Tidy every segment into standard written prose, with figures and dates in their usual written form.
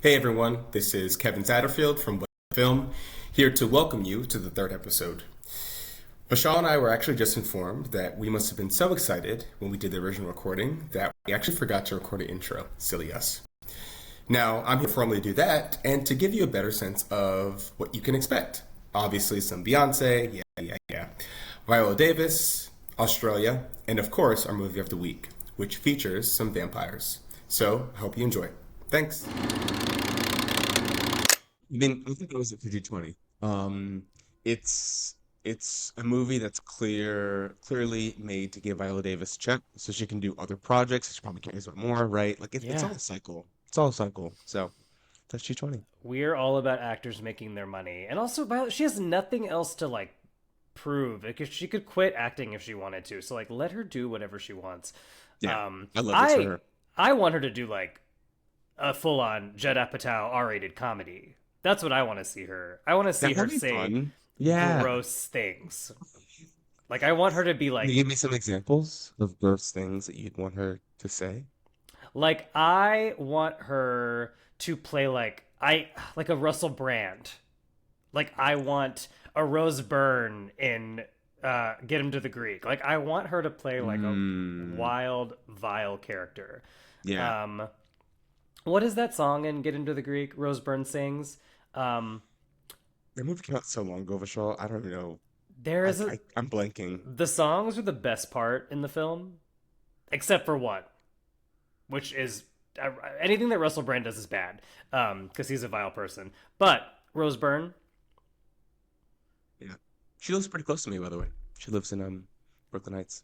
Hey everyone, this is Kevin Satterfield from Web Film, here to welcome you to the third episode. Vishaal and I were actually just informed that we must have been so excited when we did the original recording that we actually forgot to record an intro. Silly us. Now, I'm here to formally do that and to give you a better sense of what you can expect. Obviously, some Beyonce, yeah. Viola Davis, Australia, and of course, our movie of the week, which features some vampires. So, I hope you enjoy. Thanks. I think it was at 50/20. It's a movie that's clearly made to give Viola Davis a check so she can do other projects. She probably cares about more, right? Like it's Yeah. all a cycle. It's all a cycle. So that's G20. We're all about actors making their money. And also Violet, she has nothing else to prove because she could quit acting if she wanted to. So let her do whatever she wants. Yeah, Um I love this for I her. I want her to do a full-on Judd Apatow R-rated comedy. That's what I want to see her. I want to see That her would be say fun. Yeah. gross things. I want her to be Can you give me some examples of those things that you'd want her to say? I want her to play like a Russell Brand. I want a Rose Byrne in Get Him to the Greek. I want her to play a Mm, wild, vile character. yeah. Um, what is that song in Get Him to the Greek? Rose Byrne sings. Um, That movie came out so long ago, Vishal. I don't even know. there is a I'm blanking. the songs are the best part in the film, except for one, which is anything that Russell Brand does is bad, because he's a vile person. But Rose Byrne, Yeah. She lives pretty close to me, by the way. She lives in Brooklyn Heights.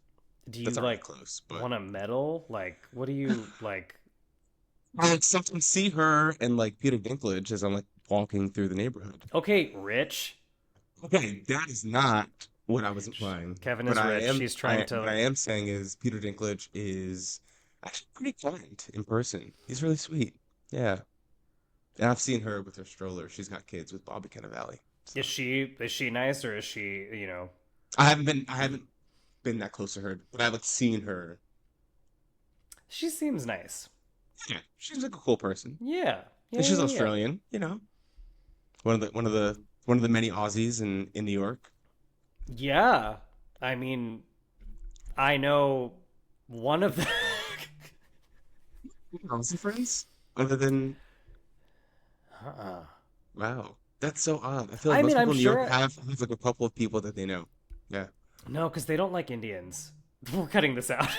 do you That's not really close, but want to medal? What do you like? I like sometimes see her and like Peter Dinklage as I'm like walking through the neighborhood. Okay, rich. Okay, that is not what I was implying. Kevin But is rich. She's trying what to. I am saying is Peter Dinklage is actually pretty kind in person. He's really sweet. Yeah. And I've seen her with her stroller. She's got kids with Bobby Cannavale. So Is she nice or is she I haven't been that close to her, but I've like seen her. she seems nice. Yeah, she's like a cool person. Yeah, yeah, And she's yeah, yeah. Australian, one of the many Aussies in New York. Yeah. I mean, I know one of the. Aussie friends? Other than uh-uh. wow. That's so odd. I feel like I most mean, I'm people in New York sure. have like a couple of people that they know. Yeah. No, because they don't like Indians. We're cutting this out.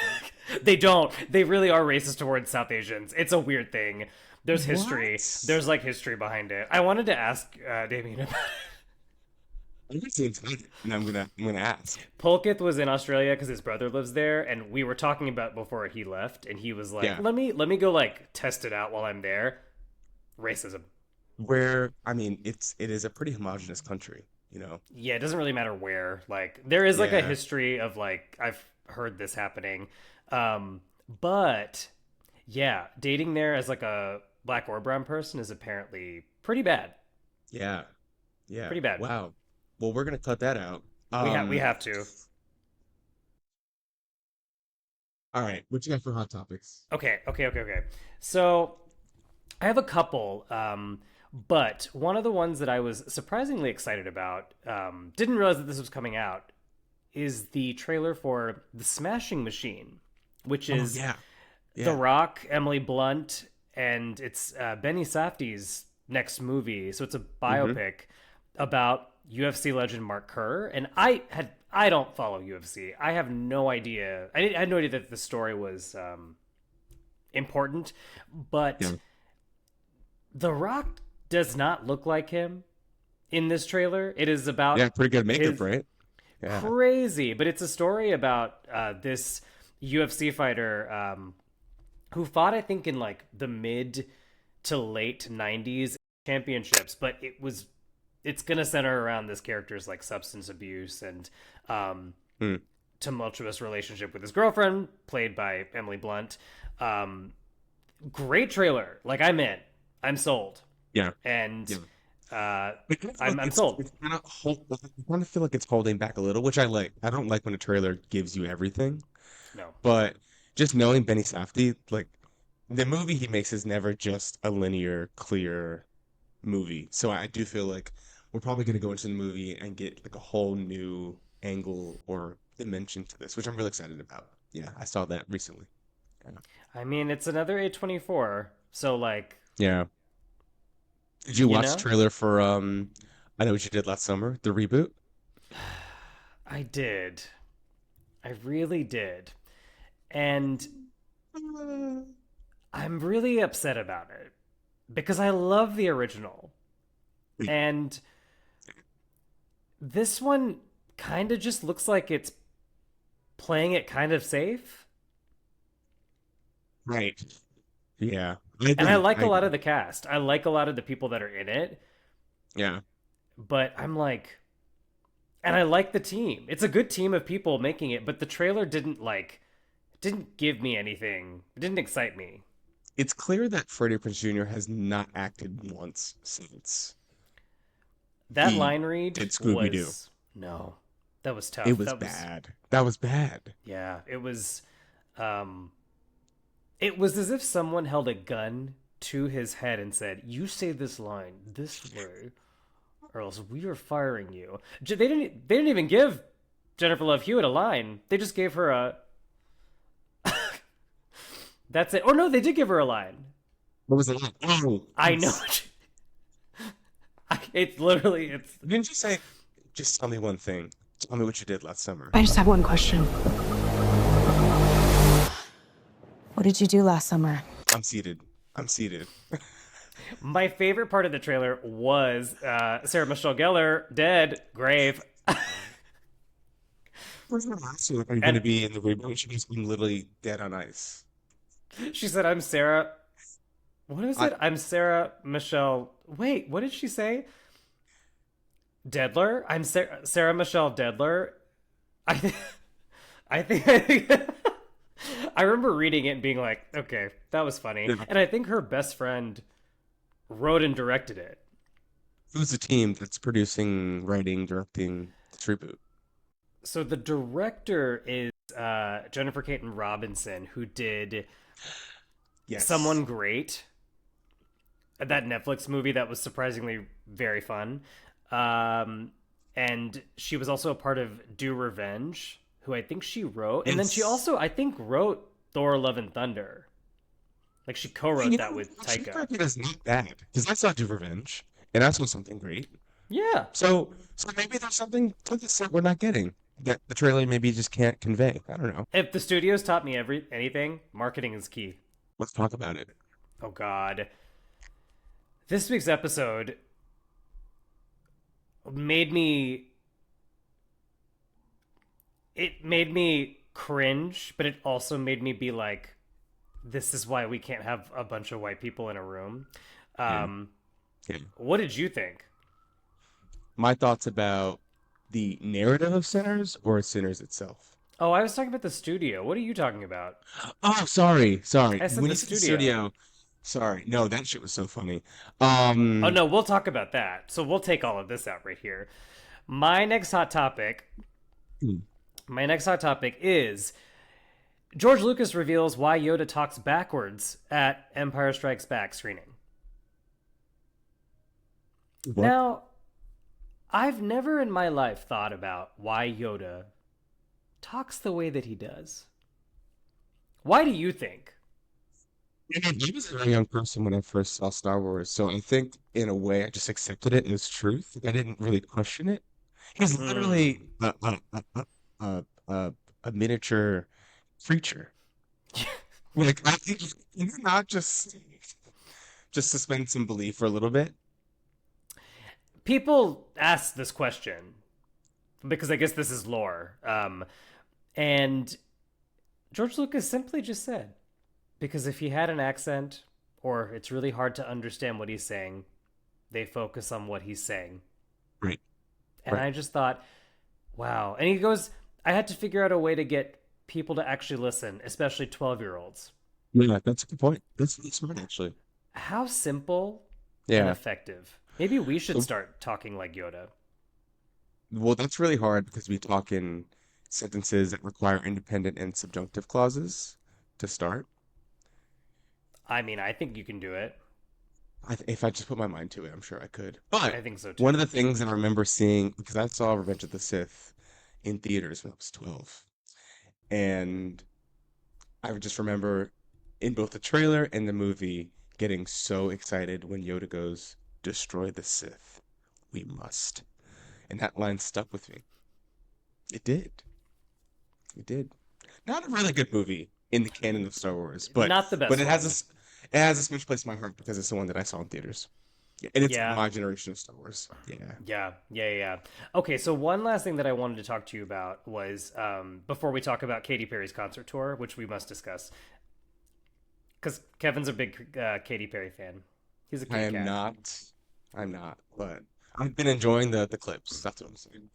They don't. They really are racist towards South Asians. It's a weird thing. There's history. What? There's history behind it. I wanted to ask Damien about it. I'm gonna say excited, and I'm gonna ask. Polkith was in Australia because his brother lives there, and we were talking about before he left, and he was like, Yeah. let me go test it out while I'm there. Racism. Where I mean it is a pretty homogenous country. Yeah, it doesn't really matter where. There is a Yeah. history of I've heard this happening. But yeah, dating there as a black or brown person is apparently pretty bad. Yeah. Yeah. Pretty bad. Wow. Well, we're gonna cut that out. We have to. All right. What you got for hot topics? Okay. So I have a couple, but one of the ones that I was surprisingly excited about, didn't realize that this was coming out, is the trailer for The Smashing Machine, which Oh is yeah. The Yeah. Rock, Emily Blunt, and it's Benny Safdie's next movie. So it's a Mm-hmm. biopic about UFC legend Mark Kerr. And I don't follow UFC. I have no idea. I had no idea that the story was important, Yeah. but The Rock does not look like him in this trailer. It is about Yeah. Pretty good makeup, his right? Yeah. crazy, but it's a story about this UFC fighter who fought, I think, in the mid to late '90s championships, but it's gonna center around this character's substance abuse and um, Hmm. tumultuous relationship with his girlfriend, played by Emily Blunt. Um, Great trailer. I'm in. I'm sold. Yeah. And Yeah. uh, I kind of feel I'm sold. it's I kind of feel like it's holding back a little, which I like. I don't like when a trailer gives you everything, No. but just knowing Benny Safdie, like the movie he makes is never just a linear, clear movie. So I do feel like we're probably going to go into the movie and get like a whole new angle or dimension to this, which I'm really excited about. Yeah, I saw that recently. Yeah. I mean, it's another A24, so like, Yeah. Did you you watch the know, trailer for I Know What You Did Last Summer, the reboot? I did. I really did. And I'm really upset about it because I love the original. And this one kind of just looks like it's playing it kind of safe. Right. Yeah. I And I agree. like I a lot agree. of the cast. I like a lot of the people that are in it, Yeah. but I'm like, and I like the team. It's a good team of people making it, but the trailer didn't give me anything. It didn't excite me. It's clear that Freddie Prinze Jr. has not acted once since That he line read did Scooby-Doo. was no. That was It tough. was That was bad. That was bad. yeah, um it was as if someone held a gun to his head and said, "You say this line this way or else we are firing you." They didn't even give Jennifer Love Hewitt a line. They just gave her a that's it. Or no, they did give her a line. What was it like? Oh, I know. It's literally it's didn't you say, just tell me one thing. Tell me what you did last summer. I just have one question. What did you do last summer? I'm seated. I'm seated. my favorite part of the trailer was Sarah Michelle Gellar dead grave. Where's the last one? Are you going And to be in the reboot? She was literally dead on ice. she said, "I'm Sarah." What is I, it? I'm Sarah Michelle. Wait, what did she say? Dedler. I'm Sarah Michelle Dedler. I think. I think. I remember reading it and being like, "Okay, that was funny." And I think her best friend wrote and directed it. who's the team that's producing, writing, directing this reboot? So the director is Jennifer Caton Robinson, who did Yes. Someone Great, that Netflix movie that was surprisingly very fun. Um, and she was also a part of Do Revenge, who I think she wrote. And then she It's, also, I think, wrote Thor Love and Thunder. Like she co wrote that with actually, Taika. American is not bad. Because I saw Do Revenge, and I saw something great. Yeah. So maybe there's something to this that we're not getting that the trailer maybe just can't convey. I don't know. If the studios taught me anything, marketing is key. Let's talk about it. Oh, God. This week's episode made me it made me cringe, but it also made me be like, this is why we can't have a bunch of white people in a room. Yeah. Um, Yeah. what did you think? My thoughts about the narrative of Sinners or Sinners itself. Oh, I was talking about the studio. What are you talking about? Oh, sorry. I said When the you said the studio. studio, sorry. No, that shit was so funny. Oh Um, no, we'll talk about that. So we'll take all of this out right here. My next hot topic. hmm, My next hot topic is George Lucas reveals why Yoda talks backwards at Empire Strikes Back screening. what? Now, I've never in my life thought about why Yoda talks the way that he does. Why do you think? I was a very young person when I first saw Star Wars, so I think in a way I just accepted it as truth. I didn't really question it. He's Hmm. literally a miniature creature. Like I think you're not just suspend some belief for a little bit. People ask this question because I guess this is lore. And George Lucas simply just said, because if he had an accent or it's really hard to understand what he's saying, they focus on what he's saying. Right, And right. I just thought, wow. And he goes, I had to figure out a way to get people to actually listen, especially 12-year-olds. Yeah, that's a good point. That's smart actually. How simple and Yeah. effective. Maybe we should start talking like Yoda. Well, that's really hard because we talk in sentences that require independent and subjunctive clauses to start. I mean, I think you can do it. If I just put my mind to it, I'm sure I could. I But think so one of too. the things that I remember seeing, because I saw Revenge of the Sith in theaters when I was 12, and I would just remember in both the trailer and the movie getting so excited when Yoda goes, "Destroy the Sith. We must." And that line stuck with me. It did. It did. Not a really good movie in the canon of Star Wars, but Not the but best it has one. this it has a special place in my heart because it's the one that I saw in theaters. Yeah, and it's Yeah. my generation of Star Wars. Yeah. Yeah. Okay, so one last thing that I wanted to talk to you about was before we talk about Katy Perry's concert tour, which we must discuss, because Kevin's a big Katy Perry fan. He's a I kitty am cat. not. I'm not, but I've been enjoying the clips. That's what I'm saying.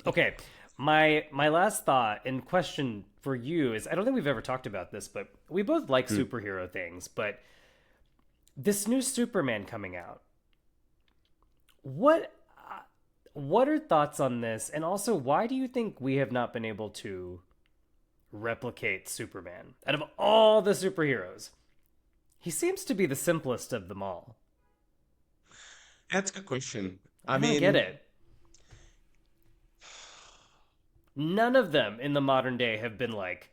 Okay, my last thought and question for you is I don't think we've ever talked about this, but we both like Mm. superhero things. But this new Superman coming out, what what are thoughts on this? And also, why do you think we have not been able to replicate Superman out of all the superheroes? He seems to be the simplest of them all. That's a good question. I I don't get mean, it. None of them in the modern day have been like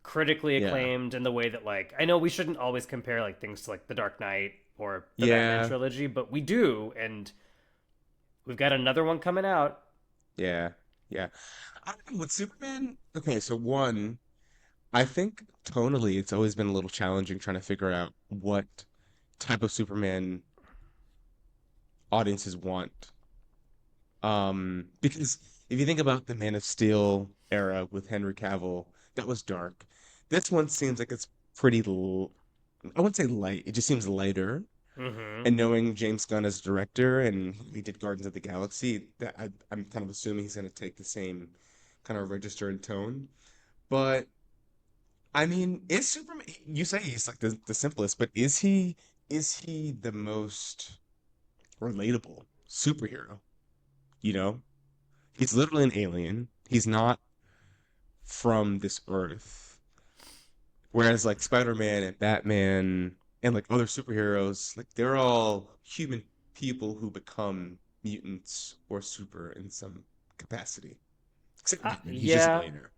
critically yeah, acclaimed in the way that like I know we shouldn't always compare like things to like The Dark Knight or the Batman yeah, trilogy, but we do, and we've got another one coming out. yeah, yeah. I don't know, with Superman, okay, so one, I think tonally it's always been a little challenging trying to figure out what type of Superman audiences want. Because if you think about the Man of Steel era with Henry Cavill, that was dark. This one seems like it's pretty, I wouldn't say light, it just seems lighter. Mm-hmm. And knowing James Gunn as director and he did Guardians of the Galaxy, I'm kind of assuming he's going to take the same kind of register and tone. But I mean, is Superman? You say he's like the simplest, but is he the most relatable superhero? You know, he's literally an alien. He's not from this earth. Whereas like Spider-Man and Batman and like other superheroes, like they're all human people who become mutants or super in some capacity. Except Batman, he's just a Yeah, billionaire.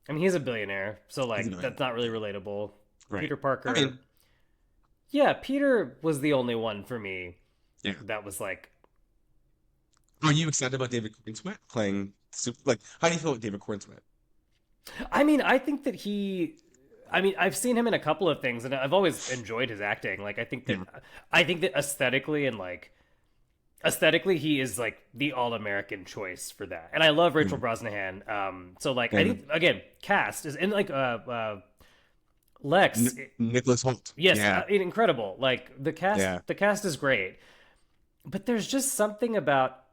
I mean he's a billionaire, so He's a like that's billionaire. not really Yeah. relatable. Right. Peter I Parker, mean, yeah, Peter was the only one for me yeah. that was like Are you excited about David Cornsweet playing super, like how do you feel with David Cornsweet? I mean, I think that I mean, I've seen him in a couple of things and I've always enjoyed his acting. Like Yeah. I think that aesthetically and like aesthetically he is like the all-American choice for that. And I love Rachel Mm. Brosnahan. So like I And think again, cast is in like Lex Nicholas Holt. yes, Yeah. incredible. Like Yeah. the cast is great. But there's just something about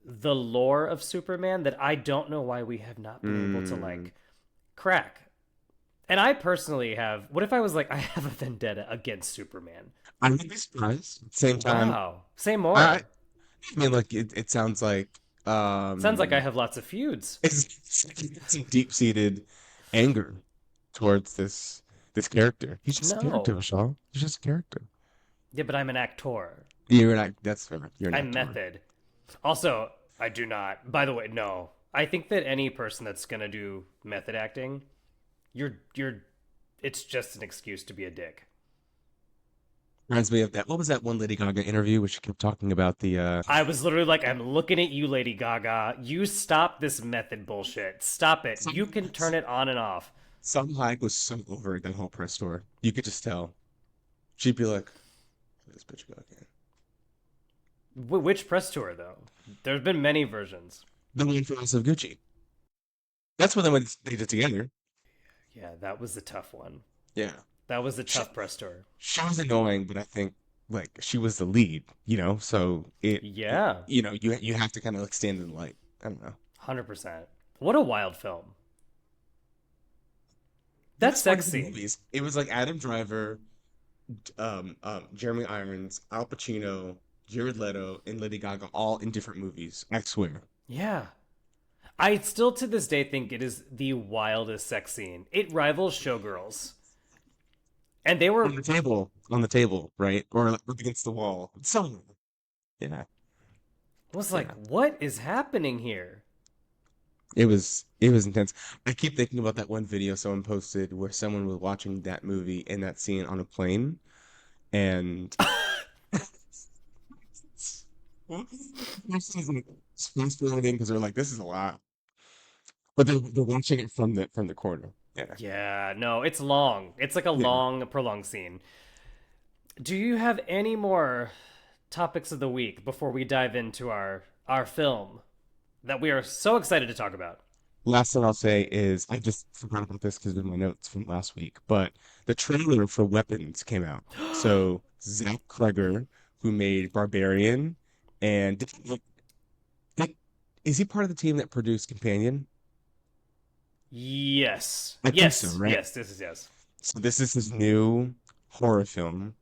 the lore of Superman that I don't know why we have not been able to Mm. like crack. And I personally have. What if I was like, I have a vendetta against Superman? I wouldn't be surprised. At the same time, Wow. Say I, more. I mean, like it sounds like Sounds like I have lots of feuds. it's some deep-seated anger towards this character. He's just a character, No. Vishaal. He's just a character. Yeah, but I'm an actor. You're not. That's fair. You're an I'm actor. method. Also, I do not. By the way, no. I think that any person that's gonna do method acting, you're. It's just an excuse to be a dick. Reminds me of that. What was that one Lady Gaga interview where she kept talking about the I was literally like, I'm looking at you, Lady Gaga. You stop this method bullshit. Stop it. some You can turn it on and off. some Hayek was so over that whole press tour. You could just tell. She'd be like, "This bitch got again." Which press tour though? There's been many versions. The one for House of Gucci. That's when they did together. Yeah, that was a tough one. Yeah. That was a She, tough press tour. she was annoying, but I think like she was the lead, so Yeah, you have to kind of like stand in the light. I don't know. 100%. What a wild film. It That was one sex of the scene. movies. It was like Adam Driver, Jeremy Irons, Al Pacino, Jared Leto, and Lady Gaga all in different movies. I swear. Yeah. I still to this day think it is the wildest sex scene. It rivals Showgirls. And they were on the table, right? Or like, up against the wall. Somewhere. Yeah. was like, Yeah. what is happening here? It was intense. I keep thinking about that one video someone posted where someone was watching that movie in that scene on a plane and it's fascinating because they're like, this is a lot. But they're watching it from the corner. Yeah. Yeah, no, it's long. It's like a Yeah. long, prolonged scene. Do you have any more topics of the week before we dive into our film that we are so excited to talk about? Last thing I'll say is I just forgot about this because of my notes from last week, but the trailer for Weapons came out. So Zach Kreger, who made Barbarian, and like, is he part of the team that produced Companion? Yes. I think so, Yes. right? Yes, this is yes. So this is his new horror film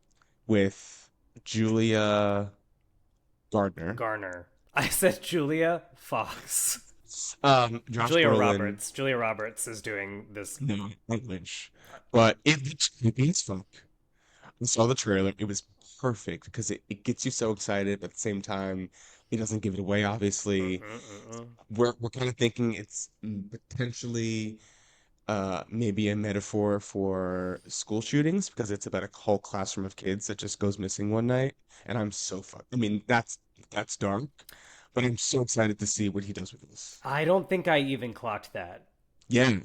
with Julia Gardner, Garner. I said Julia Fox. Josh Julia Brolin. Roberts. Julia Roberts is doing this. No, I wish, but it looks creepy as fuck. I saw the trailer. It was perfect because it gets you so excited, but at the same time, it doesn't give it away, obviously. We're kind of thinking it's potentially maybe a metaphor for school shootings because it's about a whole classroom of kids that just goes missing one night. And I'm so fucked. I mean, that's dark, but I'm so excited to see what he does with this. I don't think I even clocked that. Yeah,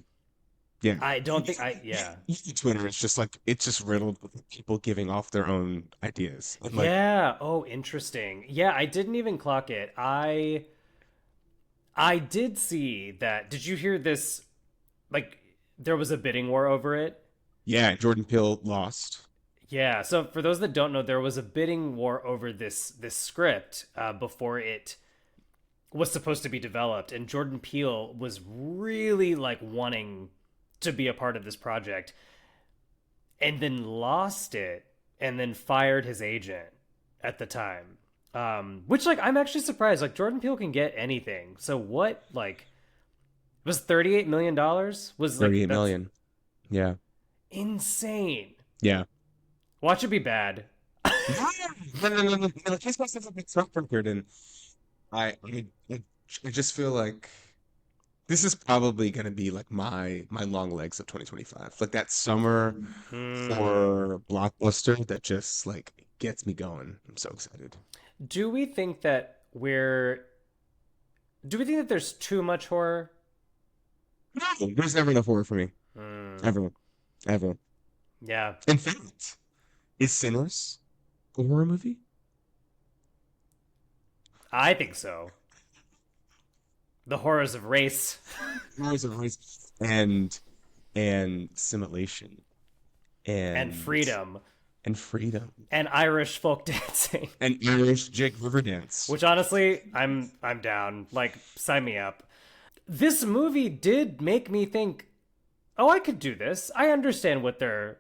yeah. I don't think I. Yeah. Twitter is just like it's just riddled with people giving off their own ideas. And like, Yeah. Oh, interesting. Yeah, I didn't even clock it. I did see that. Did you hear this? Like, there was a bidding war over it. yeah, Jordan Peele lost. Yeah. So for those that don't know, there was a bidding war over this script before it was supposed to be developed, and Jordan Peele was really like wanting to be a part of this project, and then lost it, and then fired his agent at the time. Which like I'm actually surprised. Like Jordan Peele can get anything. So what like was $38 million? Was like 38 that's million. Yeah. insane. Yeah. Watch it be bad. No, no, no, no. Like he's got such a big track record, and I just feel like this is probably gonna be like my long legs of 2025. Like that summer Hmm. horror blockbuster that just like gets me going. I'm so excited. Do we think that we're do we think that there's too much horror? No, there's never enough horror for me. Hmm. Ever. Ever. Yeah, In fact, is Sinners a horror movie? I think so. The horrors of race Horrors of Race and Assimilation and and freedom and Freedom and Irish folk dancing. and Irish Jig Riverdance. Which honestly, I'm down. Like, sign me up. This movie did make me think, oh, I could do this. I understand what they're.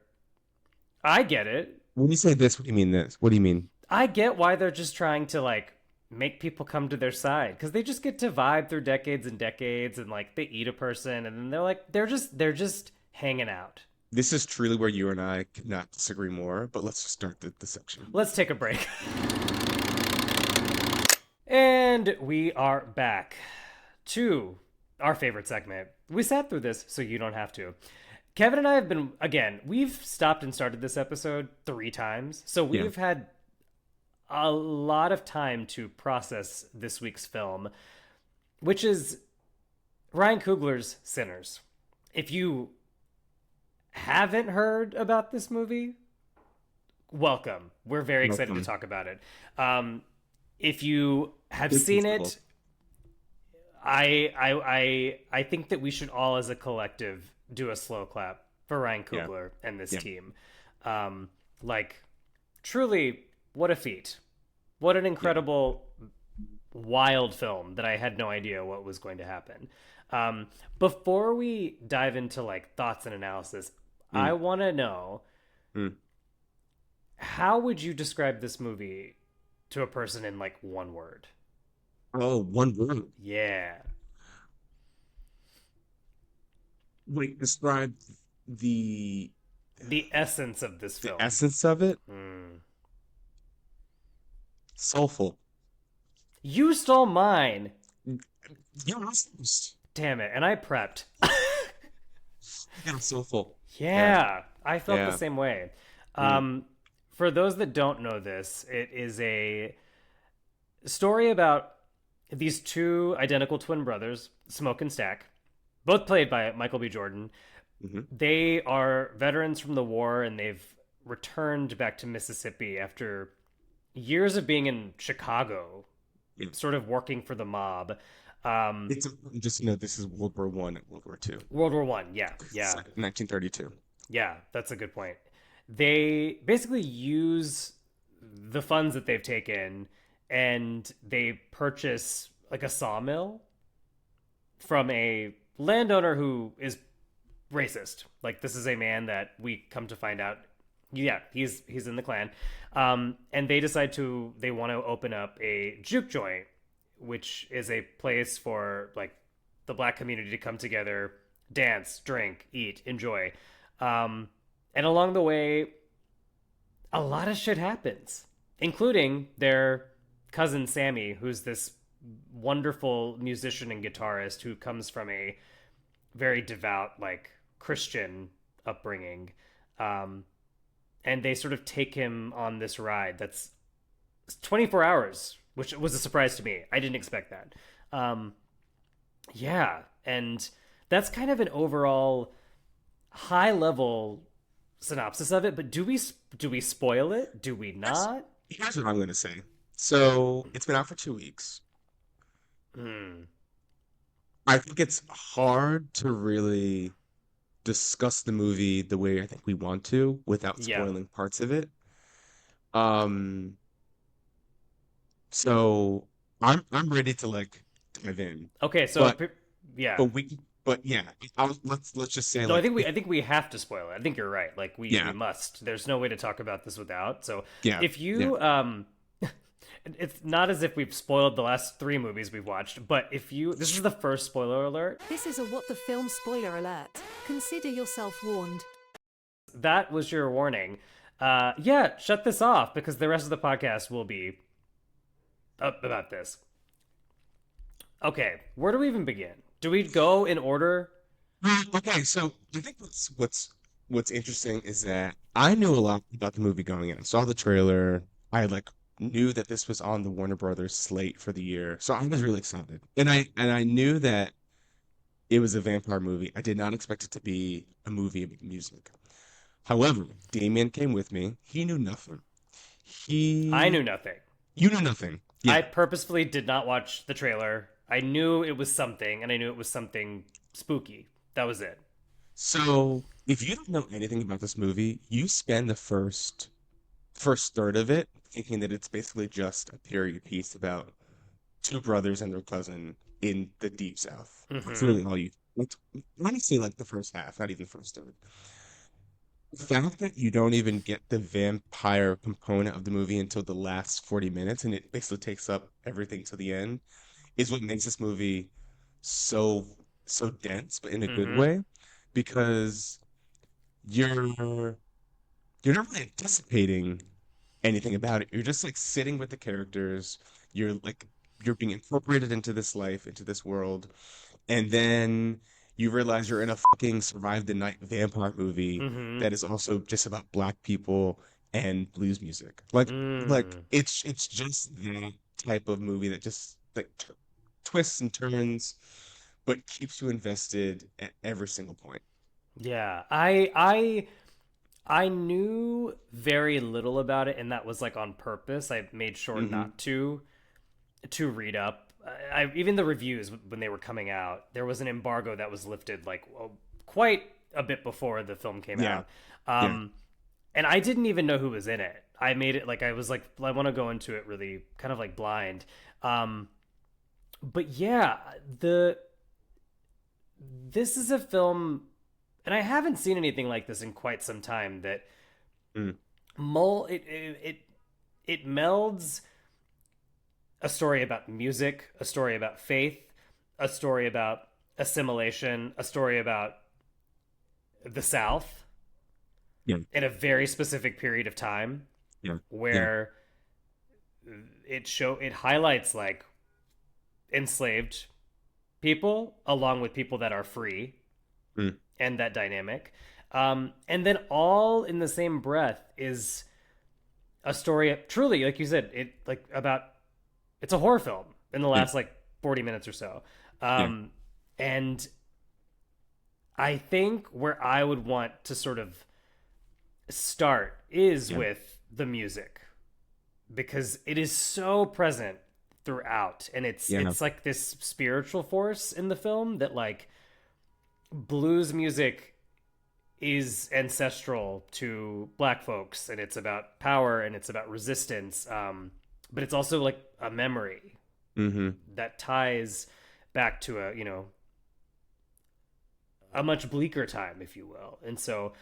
I get it. When you say this, what do you mean this? What do you mean? I get why they're just trying to like make people come to their side because they just get to vibe through decades and decades and like they eat a person and then they're just hanging out. This is truly where you and I could not disagree more, but let's just start the section. Let's take a break. And we are back to our favorite segment. We sat through this so you don't have to. Kevin and I have been, again, we've stopped and started this episode 3 times. So Yeah. we've had a lot of time to process this week's film, which is Ryan Coogler's Sinners. If you haven't heard about this movie, welcome. We're very excited to Welcome. talk about it. If you have It's seen cool. it, I think that we should all, as a collective, do a slow clap for Ryan Yeah. Coogler and this Yeah. team. Like, truly, what a feat! What an incredible, wild film that I had no idea what was going to happen. Before we dive into like thoughts and analysis, I want to know Mm. how would you describe this movie to a person in like one word? Oh, one word. Yeah. Wait, describe the The essence of this film. The essence of it, soulful. You stole mine. Yeah, that's Damn it. And I prepped. yeah, soulful. Yeah, I felt the Yeah. same way. For those that don't know this, it is a story about these two identical twin brothers, Smoke and Stack, both played by Michael B. Jordan. They are veterans from the war, and they've returned back to Mississippi after years of being in Chicago, Yeah. sort of working for the mob. It's just this is World War One and World War Two. World War One, yeah, It's like 1932. yeah, that's a good point. They basically use the funds that they've taken and they purchase like a sawmill from a landowner who is racist. Like, this is a man that we come to find out, yeah, he's in the Klan. And they decide they want to open up a juke joint, which is a place for like the black community to come together, dance, drink, eat, enjoy. And along the way, a lot of shit happens, including their cousin Sammy, who's this wonderful musician and guitarist who comes from a very devout, like, Christian upbringing. And they sort of take him on this ride that's 24 hours, which was a surprise to me. I didn't expect that. Yeah, and that's kind of an overall high level synopsis of it, but do we spoil it? Do we not? Here's what I'm going to say. So it's been out for 2 weeks. I think it's hard to really discuss the movie the way I think we want to without Yeah. spoiling parts of it. So I'm ready to like dive in, Okay, so but yeah. but yeah, let's just say No, I like think we have to spoil it. I think you're right. Like, we Yeah. must. There's no way to talk about this without. So Yeah, if you it's not as if we've spoiled the last 3 movies we've watched, but if you this is the first spoiler alert. This is a What the Film spoiler alert. Consider yourself warned. That was your warning. Yeah, shut this off because the rest of the podcast will be about this. Okay, where do we even begin? Do we go in order? Okay, so I think what's interesting is that I knew a lot about the movie going in. I saw the trailer. I like knew that this was on the Warner Brothers slate for the year, so I was really excited. And I knew that it was a vampire movie. I did not expect it to be a movie about music. However, Damien came with me. He knew nothing. I knew nothing. You knew nothing. Yeah. I purposefully did not watch the trailer. I knew it was something, and I knew it was something spooky. That was it. So if you don't know anything about this movie, you spend the first third of it thinking that it's basically just a period piece about 2 brothers and their cousin in the Deep South. That's really all you. It's honestly like the first half, not even the first third. The fact that you don't even get the vampire component of the movie until the last 40 minutes, and it basically takes up everything to the end, is what makes this movie so dense, but in a good way, because you're not really anticipating anything about it. You're just like sitting with the characters. You're being incorporated into this life, into this world, and then you realize you're in a fucking survive the night vampire movie that is also just about black people and blues music. Like it's just that type of movie that just like twists and turns, but keeps you invested at every single point. Yeah, I knew very little about it, and that was like on purpose. I made sure not to read up. Even the reviews when they were coming out, there was an embargo that was lifted like quite a bit before the film came out. And I didn't even know who was in it. I made it like I was like I want to go into it really kind of like blind. But yeah, this is a film, and I haven't seen anything like this in quite some time. That it melds a story about music, a story about faith, a story about assimilation, a story about the South, Yeah. in a very specific period of time Yeah. where it highlights like enslaved people along with people that are free Mm. and that dynamic. And then all in the same breath is a story truly, like you said, it's a horror film in the last like 40 minutes or so. And I think where I would want to sort of start is with the music, because it is so present throughout, and it's like this spiritual force in the film that like blues music is ancestral to Black folks, and it's about power and it's about resistance, but it's also like a memory that ties back to a much bleaker time, if you will. And so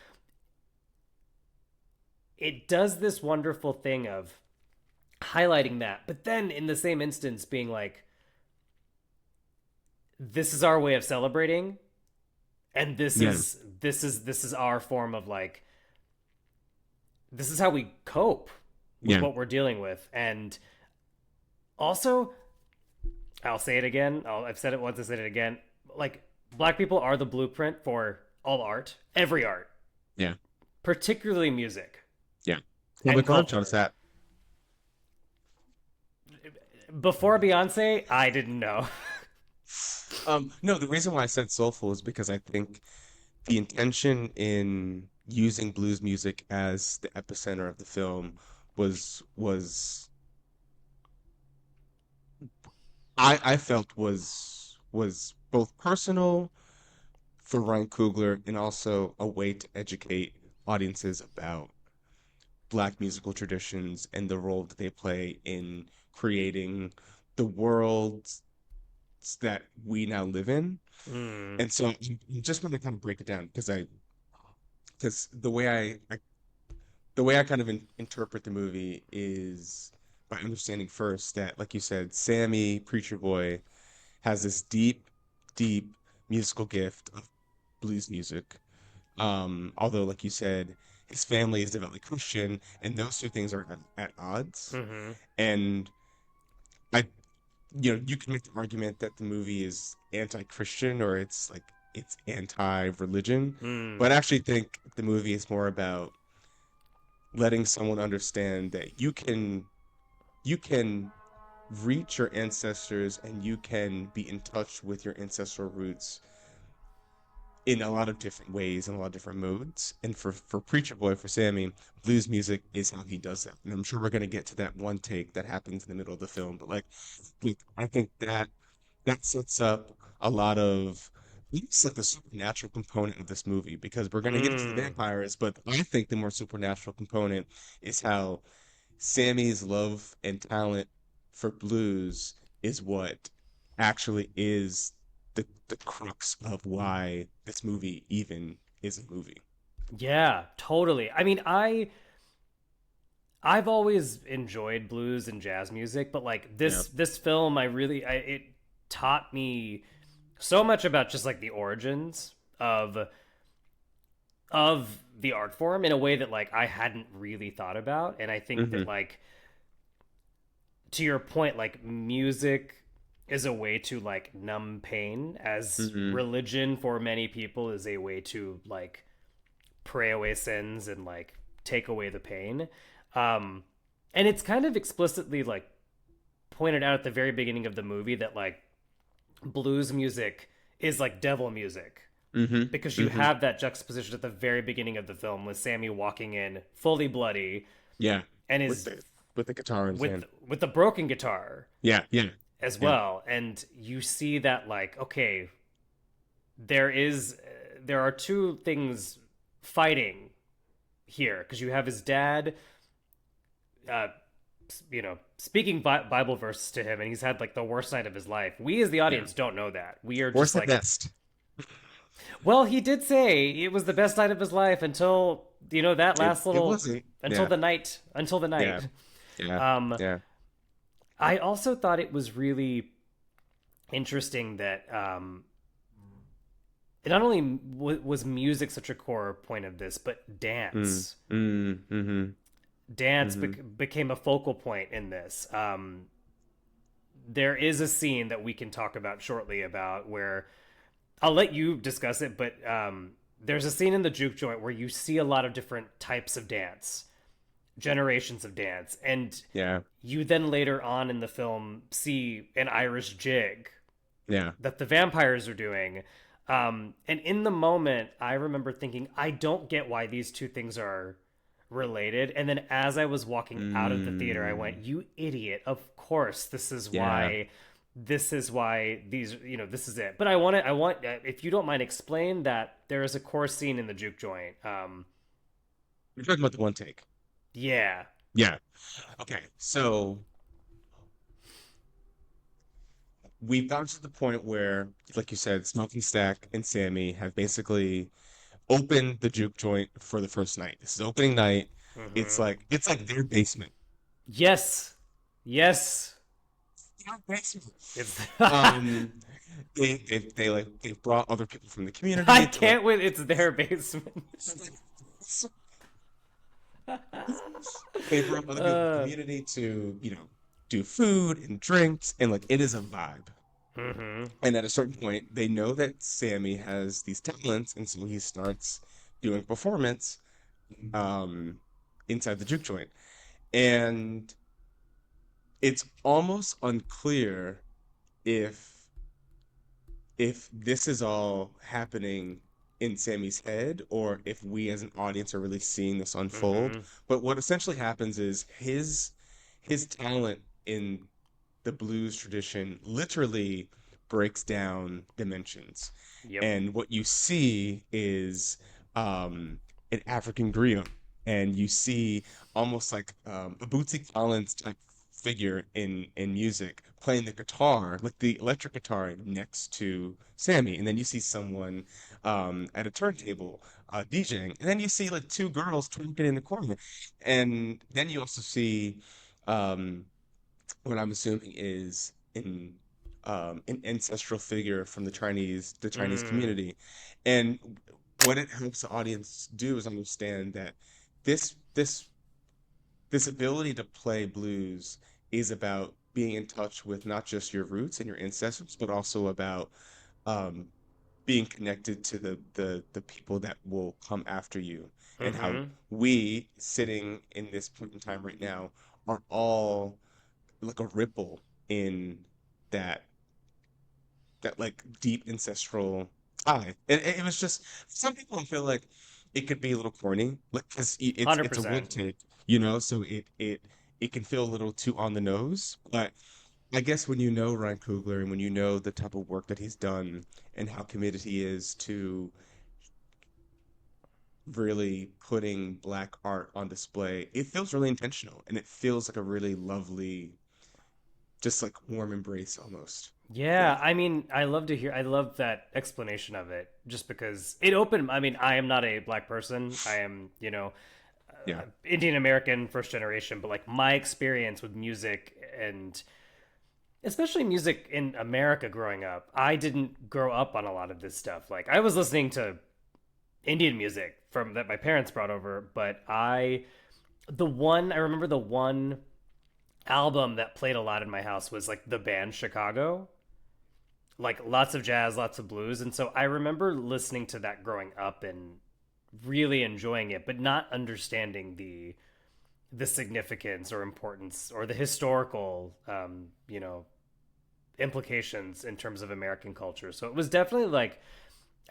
it does this wonderful thing of highlighting that, but then in the same instance being like, this is our way of celebrating, and this is our form of like, this is how we cope with what we're dealing with. And also, I'll say it again, I've said it once, I said it again, like, Black people are the blueprint for all art, every art, particularly music. Well, the club shot us that. Before Beyonce, I didn't know. No, the reason why I said soulful is because I think the intention in using blues music as the epicenter of the film was I felt was both personal for Ryan Coogler and also a way to educate audiences about Black musical traditions and the role that they play in creating the worlds that we now live in. And so I'm just going to kind of break it down because the way I kind of interpret the movie is by understanding first that, like you said, Sammy Preacher Boy has this deep musical gift of blues music. Although, like you said, his family is devoutly Christian, and those two things are at odds. And you can make the argument that the movie is anti-Christian or it's anti-religion, but I actually think the movie is more about letting someone understand that you can reach your ancestors and you can be in touch with your ancestral roots in a lot of different ways and a lot of different modes. And for Preacher Boy, for Sammy, blues music is how he does that. And I'm sure we're going to get to that one take that happens in the middle of the film. But I think that sets up a lot of, it's like the supernatural component of this movie, because we're going to get into the vampires, but I think the more supernatural component is how Sammy's love and talent for blues is what actually is the crux of why this movie even is a movie. Yeah, totally. I mean, I've always enjoyed blues and jazz music, but like this film, it taught me so much about just like the origins of the art form in a way that like I hadn't really thought about. And I think that, like, to your point, like, music is a way to like numb pain, as religion for many people is a way to like pray away sins and like take away the pain. And it's kind of explicitly like pointed out at the very beginning of the movie that like blues music is like devil music, because you have that juxtaposition at the very beginning of the film with Sammy walking in fully bloody, and his with the guitar in his hand, with the broken guitar, as well. And you see that, like, okay, there are two things fighting here, because you have his dad speaking Bible verses to him, and he's had like the worst night of his life. We as the audience don't know that. We are just like, best. Well, he did say it was the best night of his life until that last the night. I also thought it was really interesting that not only was music such a core point of this, but dance. Dance became a focal point in this. There is a scene that we can talk about shortly about where I'll let you discuss it, but there's a scene in the juke joint where you see a lot of different types of dance, generations of dance, and you then later on in the film see an Irish jig that the vampires are doing. And in the moment, I remember thinking, I don't get why these two things are related. And then as I was walking out of the theater, I went, you idiot. Of course, this is why these, this is it. But I want, if you don't mind, explain that there is a core scene in the juke joint. You're talking about the one take. Yeah. Yeah. Okay. So we've gotten to the point where, like you said, Smoking Stack and Sammy have basically opened the juke joint for the first night. This is opening night. It's like their basement. Yes. Their basement. It's they've brought other people from the community. I can't wait. It's their basement. They brought other people from the community to, do food and drinks, and like it is a vibe. And at a certain point, they know that Sammy has these talents, and so he starts doing performance inside the juke joint. And it's almost unclear if this is all happening in Sammy's head or if we as an audience are really seeing this unfold. But what essentially happens is his talent in the blues tradition literally breaks down dimensions. And what you see is an African griot, and you see almost like a Bootsy Collins type figure in music playing the guitar, like the electric guitar next to Sammy, and then you see someone at a turntable DJing, and then you see like two girls twerking in the corner, and then you also see what I'm assuming is an ancestral figure from the Chinese community. And what it helps the audience do is understand that this ability to play blues is about being in touch with not just your roots and your ancestors, but also about being connected to the people that will come after you, and how we, sitting in this point in time right now, are all like a ripple in that like deep ancestral tie. And it was just, some people feel like it could be a little corny, like, because it's a one take, so it can feel a little too on the nose. But I guess when you know Ryan Coogler and when you know the type of work that he's done and how committed he is to really putting Black art on display, it feels really intentional, and it feels like a really lovely, just like warm embrace almost. Yeah, I mean, I love that explanation of it, just because it opened. I mean, I am not a Black person. I am, Indian American, first generation, but like my experience with music, and especially music in America growing up, I didn't grow up on a lot of this stuff. Like, I was listening to Indian music from that my parents brought over, but I remember the one album that played a lot in my house was like the band Chicago. Like, lots of jazz, lots of blues. And so I remember listening to that growing up and really enjoying it, but not understanding the significance or importance or the historical, implications in terms of American culture. So it was definitely like,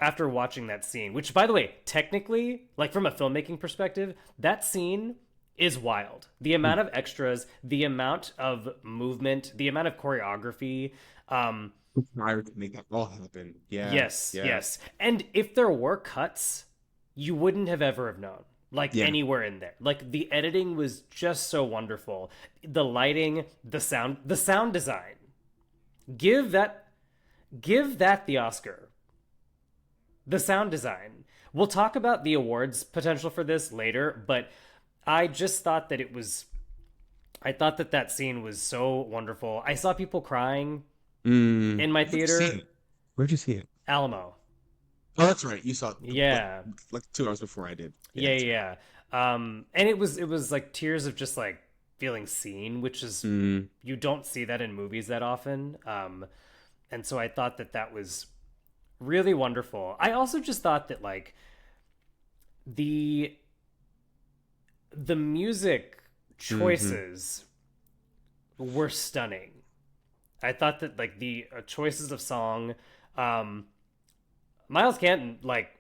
after watching that scene, which, by the way, technically, like from a filmmaking perspective, that scene is wild. The amount of extras, the amount of movement, the amount of choreography, Prior to make that all happen. Yes. And if there were cuts, you wouldn't have ever have known. Like, anywhere in there. Like, the editing was just so wonderful. The lighting, the sound design. Give that the Oscar. The sound design. We'll talk about the awards potential for this later, but I just thought that that scene was so wonderful. I saw people crying in my theater. Where'd you see it? Alamo. Oh, that's right. You saw it Yeah. like 2 hours before I did. Yeah, Yeah, that's right. yeah. And it was like tears of just like feeling seen, which is Mm, you don't see that in movies that often. And so I thought that that was really wonderful. I also just thought that like the the music hmm. choices were stunning. I thought that like the choices of song, um, Miles Canton, like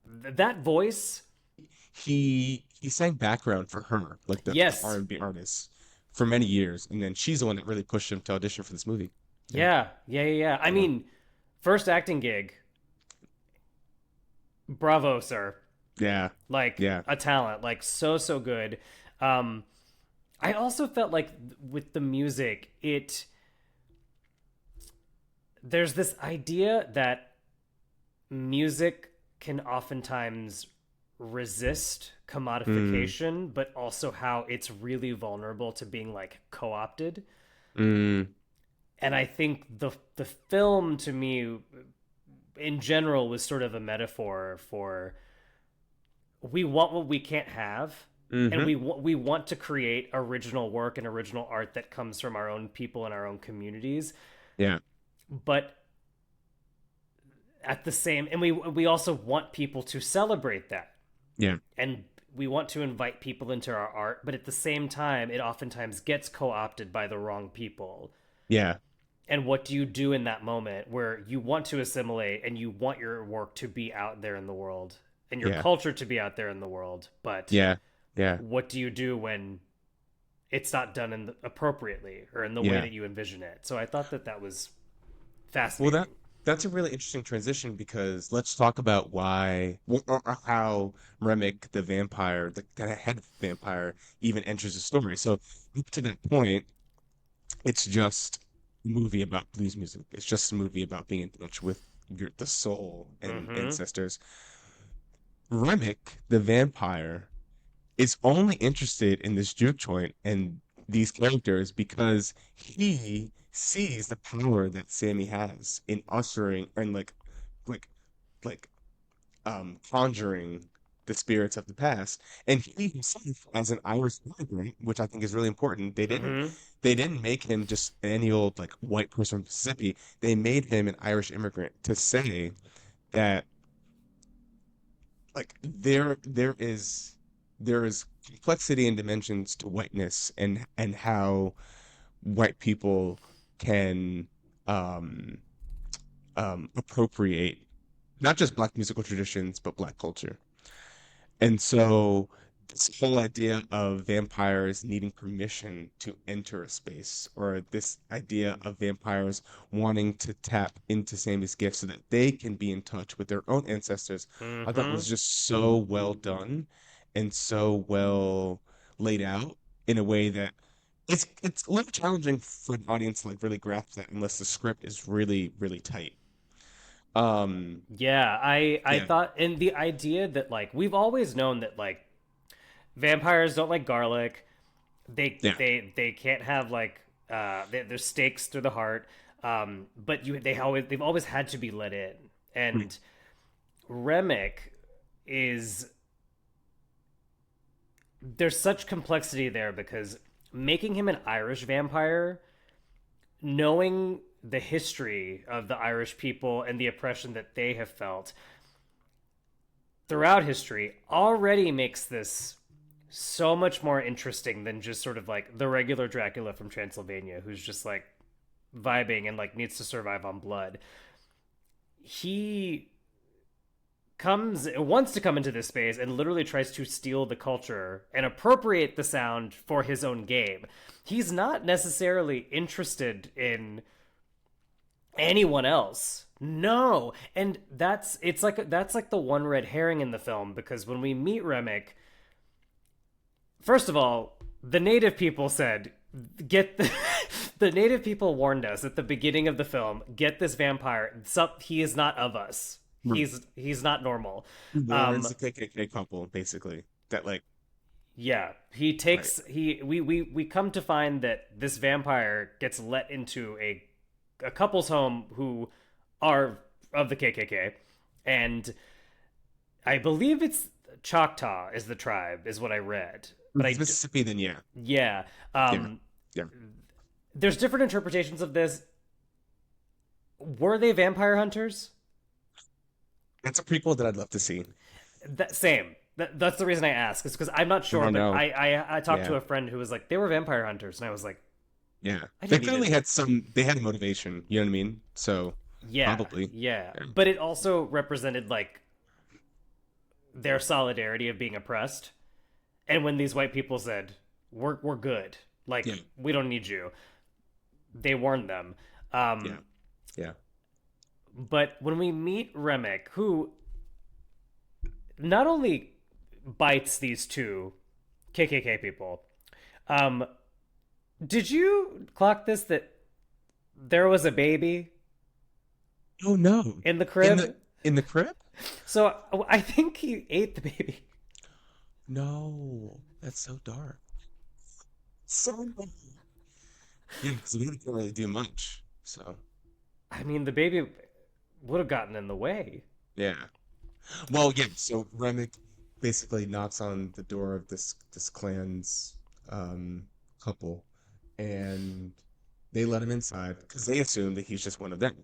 that voice. He sang background for her, like the Yes, R&B artist, for many years, and then she's the one that really pushed him to audition for this movie. Yeah, yeah, yeah, yeah, yeah. I yeah, mean, first acting gig, bravo, sir. yeah, Like yeah. a talent, like so good. Um, I also felt like with the music, it there's this idea that music can oftentimes resist Mm, commodification, but also how it's really vulnerable to being like co-opted. mm, And I think the film to me in general was sort of a metaphor for we want what we can't have, and mm-hmm. we want to create original work and original art that comes from our own people and our own communities, Yeah, but at the same and we also want people to celebrate that, yeah, and we want to invite people into our art, but at the same time it oftentimes gets co-opted by the wrong people. yeah, And what do you do in that moment where you want to assimilate and you want your work to be out there in the world and your yeah, culture to be out there in the world, but yeah, yeah, what do you do when it's not done appropriately or in the way yeah. that you envision it? So I thought that that was Well, fascinating. that's a really interesting transition because let's talk about why or how Remick, the vampire, the kind of head vampire, even enters the story. So up to that point, it's just a movie about blues music. It's just a movie about being in touch with the soul and Mm-hmm. ancestors. Remick, the vampire, is only interested in this juke joint and these characters because he sees the power that Sammy has in ushering and like like conjuring the spirits of the past. And he himself, as an Irish immigrant, which I think is really important, Mm-hmm. they didn't make him just any old like white person from Mississippi. They made him an Irish immigrant to say that like there is complexity and dimensions to whiteness and how white people can um appropriate not just black musical traditions but black culture. And so this whole idea of vampires needing permission to enter a space, or this idea of vampires wanting to tap into Sammy's gift so that they can be in touch with their own ancestors, I thought Mm-hmm. was just so well done and so well laid out in a way that it's a little challenging for an audience to like really grasp that unless the script is really, really tight. Um, Yeah, I yeah, thought, and the idea that like we've always known that like vampires don't like garlic. yeah, They can't have like there's stakes through the heart. But they've always had to be let in. mm, And Remick is there's such complexity there because making him an Irish vampire, knowing the history of the Irish people and the oppression that they have felt throughout history already makes this so much more interesting than just sort of like the regular Dracula from Transylvania who's just like vibing and like needs to survive on blood. He wants to come into this space and literally tries to steal the culture and appropriate the sound for his own game. He's not necessarily interested in anyone else. No. And that's like the one red herring in the film because when we meet Remick, first of all, the native people said, "Get the." The native people warned us at the beginning of the film. Get this vampire. He is not of us. right. He's not normal. He warns Um, the KKK couple basically that like yeah, he right. takes he we come to find that this vampire gets let into a couple's home who are of the KKK, And I believe it's Choctaw is the tribe, is what I read. But It's Mississippi, then yeah. yeah. Yeah. Yeah. There's different interpretations of this. Were they vampire hunters? That's a prequel that I'd love to see. Same. That's the reason I ask. Is because I'm not sure. Oh, But no. I talked to Yeah. a friend who was like, they were vampire hunters, and I was like, Yeah. I They didn't clearly even- had they had motivation, you know what I mean? So yeah, probably. yeah. Yeah. But it also represented like their solidarity of being oppressed. And when these white people said, "We're good," like Yeah. we don't need you, they warned them. Yeah. Yeah. But when we meet Remick, who not only bites these two KKK people, did you clock this that there was a baby Oh no. in the crib? In the crib? So I think he ate the baby. No. That's so dark. So dark. Yeah, because we didn't really do much. So I mean, the baby would have gotten in the way. yeah. Well, yeah, so Remick basically knocks on the door of this clan's couple, and they let him inside because they assume that he's just one of them.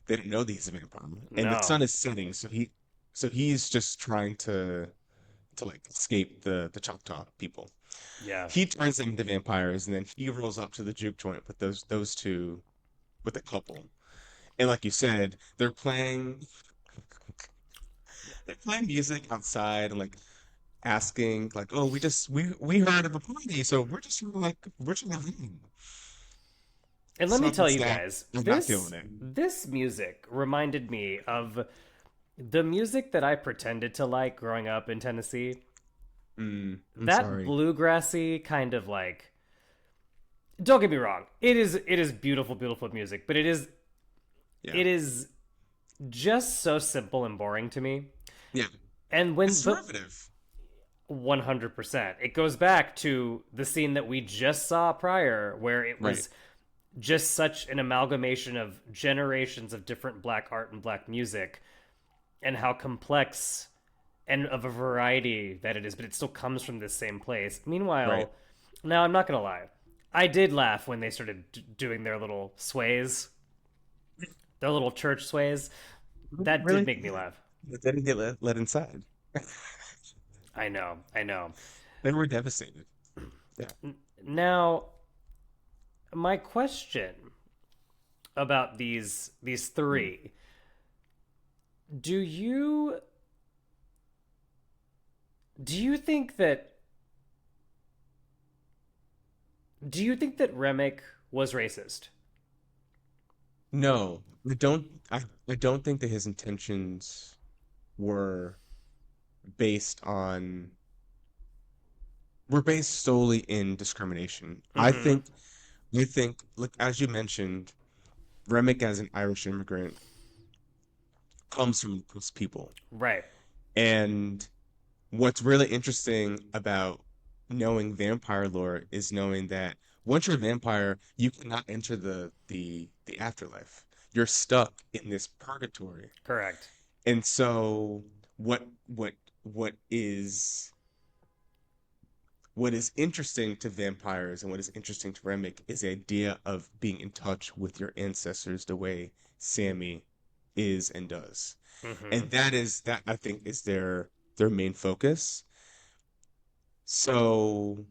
They don't know that he's a vampire. And the No. sun is setting, so he's just trying to like escape the Choctaw people. Yeah. He turns them into vampires, and then he rolls up to the juke joint with those two, with a couple. And like you said, they're playing music outside and like asking like, oh, we heard of a party, so we're just sort of like we're just leaving. And let me So tell it's you that- guys, I'm not feeling it. this music reminded me of the music that I pretended to like growing up in Tennessee. I'm That sorry. bluegrassy kind of like, don't get me wrong, it is beautiful, beautiful music, but it is Yeah. just so simple and boring to me. Yeah. And when It's derivative. 100%, it goes back to the scene that we just saw prior, where it was Right. just such an amalgamation of generations of different black art and black music, and how complex and of a variety that it is, but it still comes from this same place. Meanwhile, Right. now I'm not gonna lie, I did laugh when they started doing their little sways, their little church sways. That Really? did make me laugh. But they didn't get let inside. I know. They were devastated. Yeah. Now, my question about these three: Do you think that Remick was racist? No, I don't. I don't think that his intentions were based on were based solely in discrimination. Mhm. I think, like as you mentioned, Remick as an Irish immigrant comes from those people. Right. And what's really interesting about knowing vampire lore is knowing that once you're a vampire, you cannot enter the afterlife. You're stuck in this purgatory. Correct. And so what is what is interesting to vampires and what is interesting to Remick is the idea of being in touch with your ancestors the way Sammy is and does. Mhm. And that I think is their main focus. So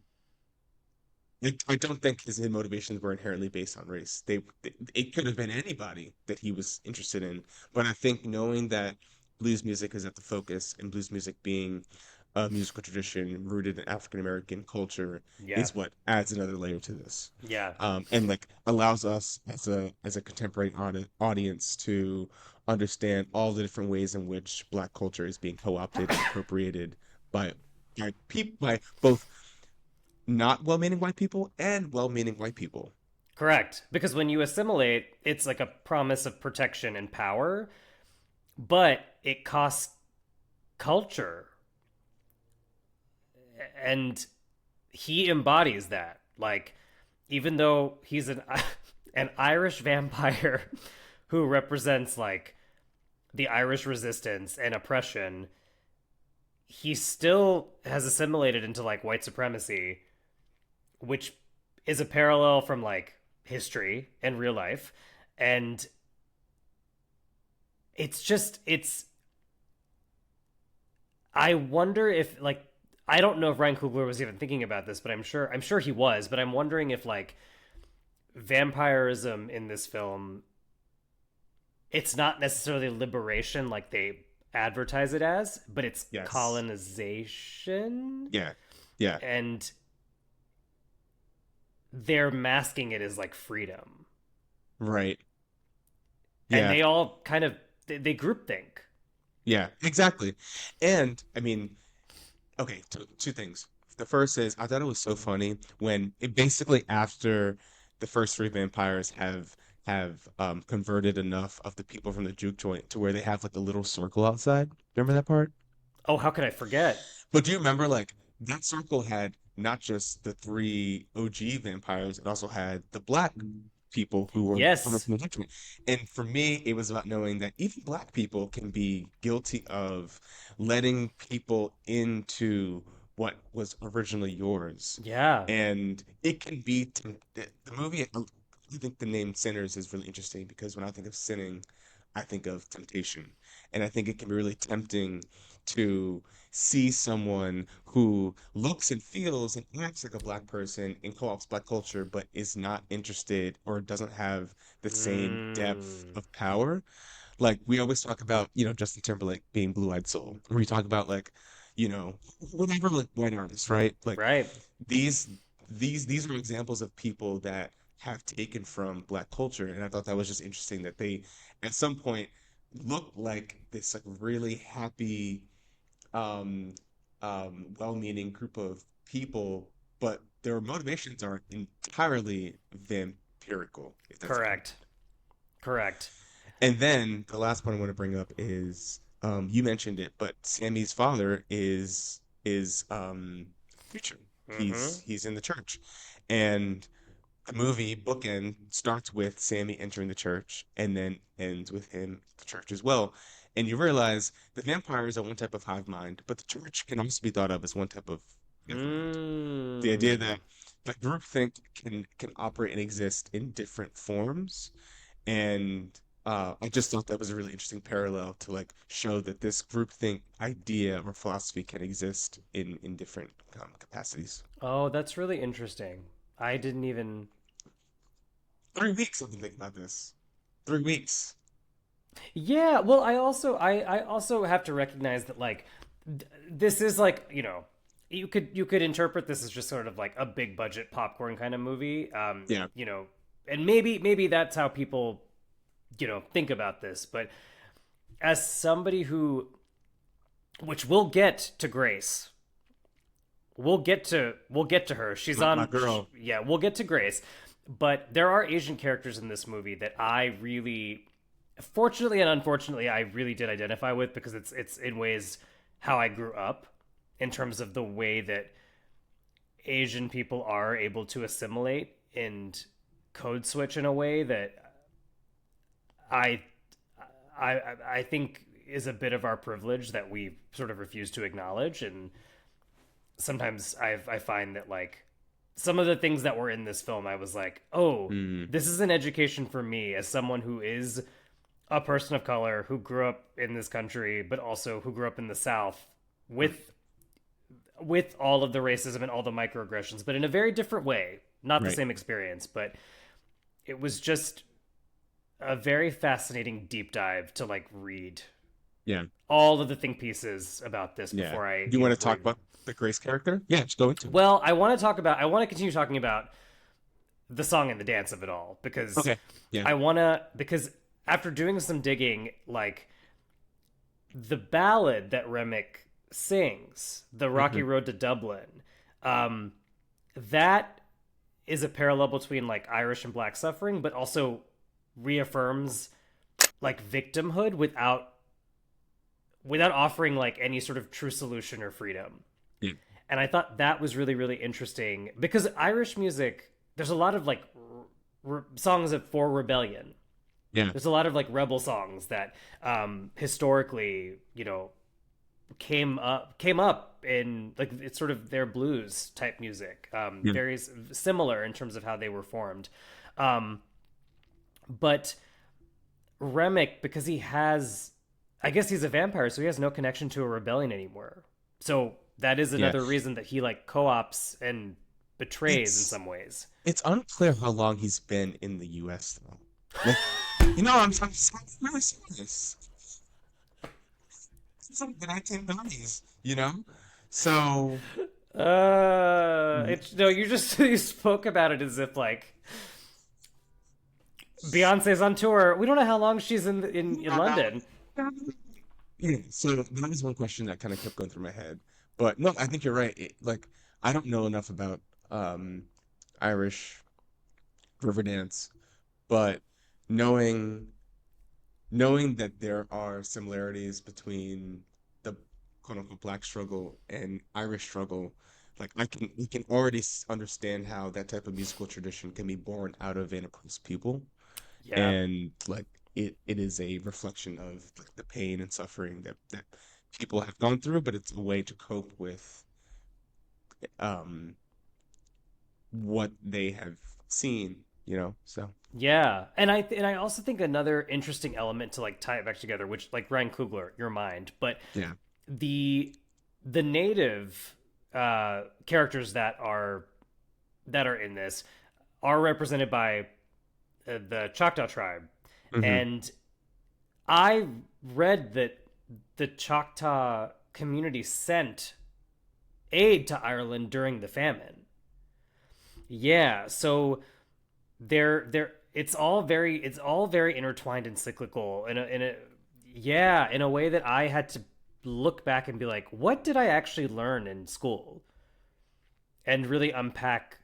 I don't think his motivations were inherently based on race. It could have been anybody that he was interested in, but I think knowing that blues music is at the focus and blues music being a musical tradition rooted in African American culture Yeah. is what adds another layer to this. Yeah. And like allows us as a contemporary audience to understand all the different ways in which Black culture is being co-opted and appropriated by both not well-meaning white people and well-meaning white people. Correct. Because when you assimilate, it's like a promise of protection and power, but it costs culture. And he embodies that. Like, even though he's an Irish vampire who represents like the Irish resistance and oppression, he still has assimilated into like white supremacy, which is a parallel from like history and real life. And it's I wonder if like I don't know if Ryan Coogler was even thinking about this, but I'm sure he was, but I'm wondering if like vampirism in this film, it's not necessarily liberation like they advertise it as, but it's Yes. colonization. Yeah. Yeah. And they're masking it as like freedom. Right. And Yeah. they all kind of they groupthink. Yeah, exactly. And I mean, okay, two things. The first is I thought it was so funny when it basically after the first three vampires have converted enough of the people from the juke joint to where they have like a little circle outside. Remember that part? Oh, how could I forget? But do you remember like that circle had not just the three OG vampires, it also had the black people who were Yes. from the juke joint. And for me, it was about knowing that even black people can be guilty of letting people into what was originally yours. Yeah. And it can be the movie. I think the name Sinners is really interesting because when I think of sinning, I think of temptation, and I think it can be really tempting to see someone who looks and feels and acts like a black person and co-opts black culture, but is not interested or doesn't have the same depth of power. Like we always talk about, Justin Timberlake being Blue-Eyed Soul. Or we talk about like, whatever like white artists, right? Like Right. these these are examples of people that have taken from black culture, and I thought that was just interesting that they at some point looked like this like really happy, um, well-meaning group of people, but their motivations are entirely vampirical, if that's okay. Correct. And then the last point I want to bring up is you mentioned it, but Sammy's father is preacher. He's in the church, and the movie bookend starts with Sammy entering the church and then ends with him at the church as well. And you realize the vampires are one type of hive mind, but the church can also be thought of as one type of hive mind. The idea that the groupthink can operate and exist in different forms, and I just thought that was a really interesting parallel to like show that this groupthink idea or philosophy can exist in different capacities. Oh, that's really interesting. I didn't even 3 weeks I've been thinking about this. 3 weeks. Yeah, well, I also have to recognize that like this is like, you could interpret this as just sort of like a big budget popcorn kind of movie. Yeah. And maybe that's how people, think about this, but as somebody which we'll get to Grace. We'll get to her. She's on my girl. Yeah, we'll get to Grace. But there are Asian characters in this movie that I really, fortunately and unfortunately, I really did identify with because it's in ways how I grew up in terms of the way that Asian people are able to assimilate and code switch in a way that I think is a bit of our privilege that we sort of refuse to acknowledge. And sometimes I find that like some of the things that were in this film, I was like, oh, this is an education for me as someone who is a person of color who grew up in this country, but also who grew up in the South with all of the racism and all the microaggressions, but in a very different way. Not the Right. same experience, but it was just a very fascinating deep dive to like read Yeah. all of the think pieces about this Yeah. before I. Do you want to talk about the Grace character? Yeah, just go into it. Well, I want to continue talking about the song and the dance of it all because Okay. Yeah. because after doing some digging, like the ballad that Remick sings, the Rocky Road to Dublin, that is a parallel between like Irish and black suffering, but also reaffirms like victimhood without offering like any sort of true solution or freedom. Yeah. And I thought that was really, really interesting because Irish music, there's a lot of like songs for rebellion. Yeah. There's a lot of like rebel songs that historically, came up in like it's sort of their blues type music, Yeah. very similar in terms of how they were formed. Um, but Remick, because I guess he's a vampire, so he has no connection to a rebellion anymore. So that is Yeah. another reason that he like co-ops and betrays in It's some ways. it's unclear how long he's been in the US though. Like, I'm really serious. It's like the 1990s, you know? So, It's no, you just you spoke about it as if like Beyonce's on tour. We don't know how long she's in London. yeah, so that was one question that kind of kept going through my head. But no, I think you're right. Like, I don't know enough about um Irish Riverdance, but knowing knowing that there are similarities between the quote unquote black struggle and Irish struggle, like we can already understand how that type of musical tradition can be born out of and across people, Yeah. and like it is a reflection of like, the pain and suffering that people have gone through, but it's a way to cope with um what they have seen, So Yeah, and I also think another interesting element to like tie it back together, which like Ryan Coogler, your mind, but yeah, the the native characters that are in this are represented by the Choctaw tribe, hmm and I read that the Choctaw community sent aid to Ireland during the famine. Yeah, so they're it's all very intertwined and cyclical in a yeah, in a way that I had to look back and be like, what did I actually learn in school? And really unpack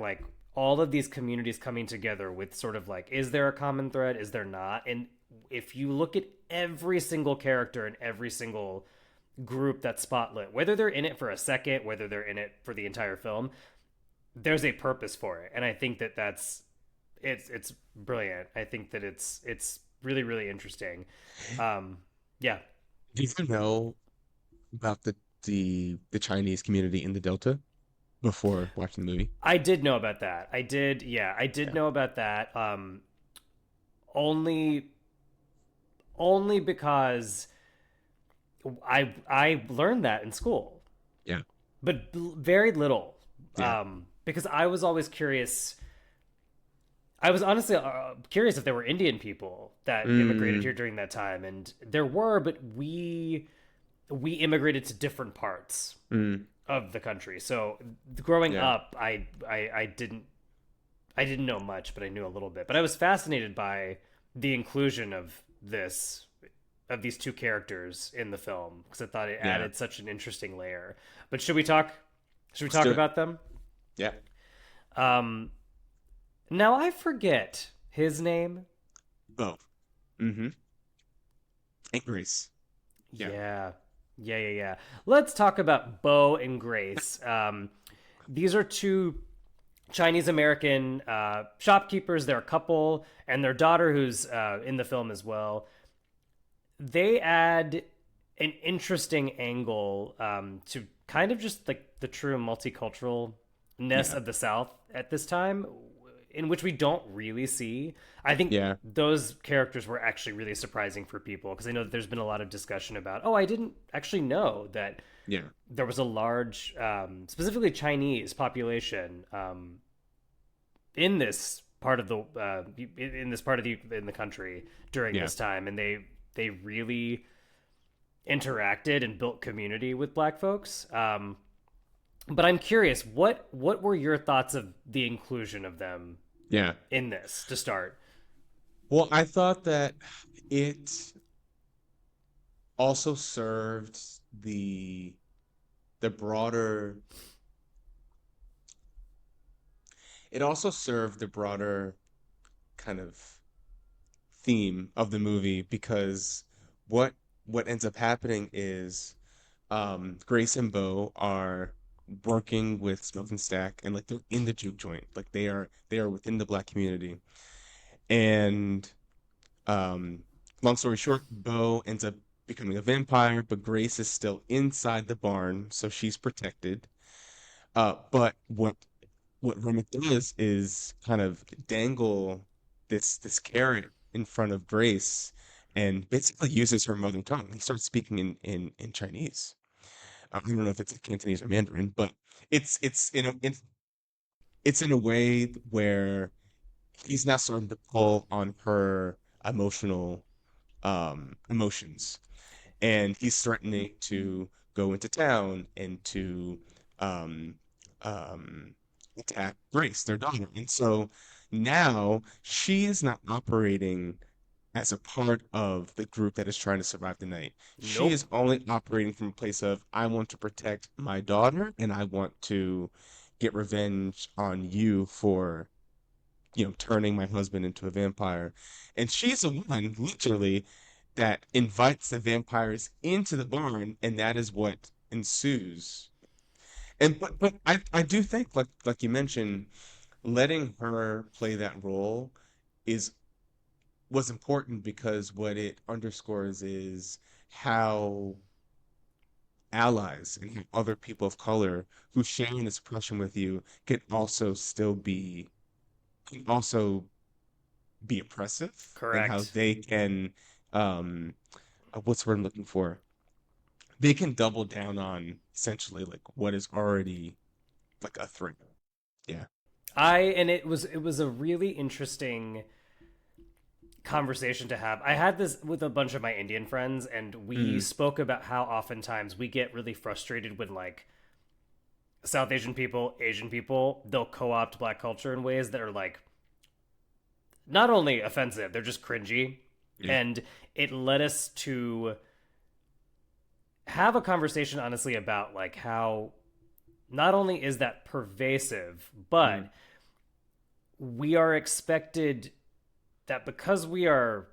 like all of these communities coming together with sort of like, is there a common thread, is there not? And if you look at every single character and every single group that's spotlit, whether they're in it for a second, whether they're in it for the entire film, there's a purpose for it. And I think that it's brilliant. I think that it's really really interesting. Yeah, Do you know about the Chinese community in the Delta before watching the movie? I did know about that. I did. Yeah, I did Yeah. know about that. Only only because I learned that in school, Yeah. but very little. Yeah. Because I was always curious. I was honestly curious if there were Indian people that immigrated here Mm, during that time, and there were, but we immigrated to different parts mm, of the country. So growing yeah. up, I didn't know much, but I knew a little bit. But I was fascinated by the inclusion of these two characters in the film because I thought it Yeah. added such an interesting layer. But should we talk? Should we Let's talk do it. about them? Yeah. Um, Now I forget his name. Bo. Mm-hmm. And Grace. Yeah. Yeah. Yeah. Let's talk about Bo and Grace. These are two Chinese American shopkeepers. They're a couple, and their daughter, who's in the film as well. They add an interesting angle to kind of just like the true multiculturalness Yeah. of the South at this time, in which we don't really see. I think Yeah. those characters were actually really surprising for people because I know that there's been a lot of discussion about, oh, I didn't actually know that Yeah. there was a large, specifically Chinese population in this part of the country during Yeah. this time, and they really interacted and built community with Black folks. But I'm curious, what were your thoughts of the inclusion of them Yeah. in this to start? Well, I thought that it also served the broader it also served the broader kind of theme of the movie because what what ends up happening is Grace and Bo are working with Smoke and Stack and like they're in the juke joint. Like they are within the black community. And Um, long story short, Bo ends up becoming a vampire, but Grace is still inside the barn, so she's protected. But what Remick does is kind of dangle this carrot in front of Grace and basically uses her mother tongue. He starts speaking in Chinese. I don't know if it's Cantonese or Mandarin, but it's in a way where he's now starting to pull on her emotions, and he's threatening to go into town and to um, um, attack Grace, their daughter. And so now she is not operating as a part of the group that is trying to survive the night. She Nope. is only operating from a place of, I want to protect my daughter and I want to get revenge on you for, turning my husband into a vampire. And she's the one, literally, that invites the vampires into the barn, and that is what ensues. And but I do think, like you mentioned, letting her play that role is was important because what it underscores is how allies and how other people of color who share this oppression with you can also be oppressive, and how Correct. they can um what's the word I'm looking for? They can double down on essentially like what is already like a threat. Yeah. And it was a really interesting conversation to have. I had this with a bunch of my Indian friends, and we Mm, spoke about how oftentimes we get really frustrated when like South Asian people, they'll co-opt black culture in ways that are like not only offensive, they're just cringy. yeah. And it led us to have a conversation honestly about like how not only is that pervasive, but Mm, we are expected that because we are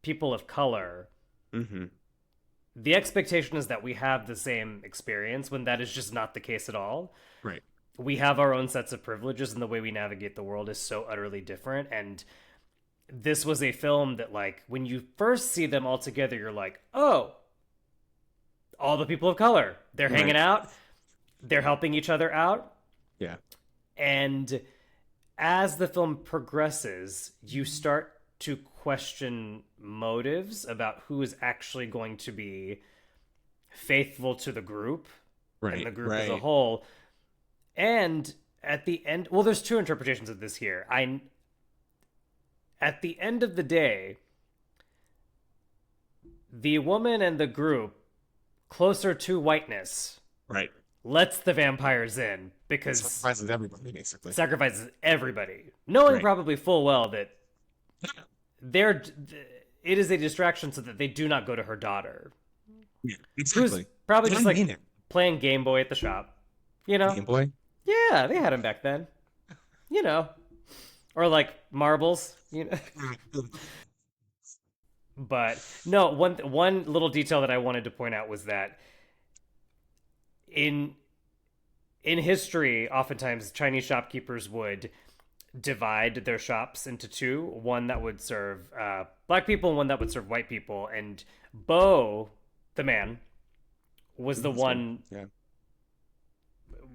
people of color, mm-hmm. the expectation is that we have the same experience when that is just not the case at all. Right. We have our own sets of privileges, and the way we navigate the world is so utterly different. And this was a film that, like, when you first see them all together, you're like, oh, all the people of color, they're hanging Right. out, they're helping each other out. Yeah. And as the film progresses, you start to question motives about who is actually going to be faithful to the group and Right. the group as a Right. whole. And at the end, well, there's two interpretations of this here. At the end of the day, the woman and the group closer to whiteness Right. lets the vampires in It because surprises everybody basically. sacrifices everybody, knowing Right. probably full well that they're it is a distraction so that they do not go to her daughter, Yeah. who's Exactly. probably They just don't like mean it. playing Game Boy at the shop. You know? Game Boy. Yeah, they had him back then. You know, or like marbles. You know. But no, one little detail that I wanted to point out was that in in history, oftentimes Chinese shopkeepers would divide their shops into two: one that would serve black people and one that would serve white people. And Bo, the man, was the one Yeah.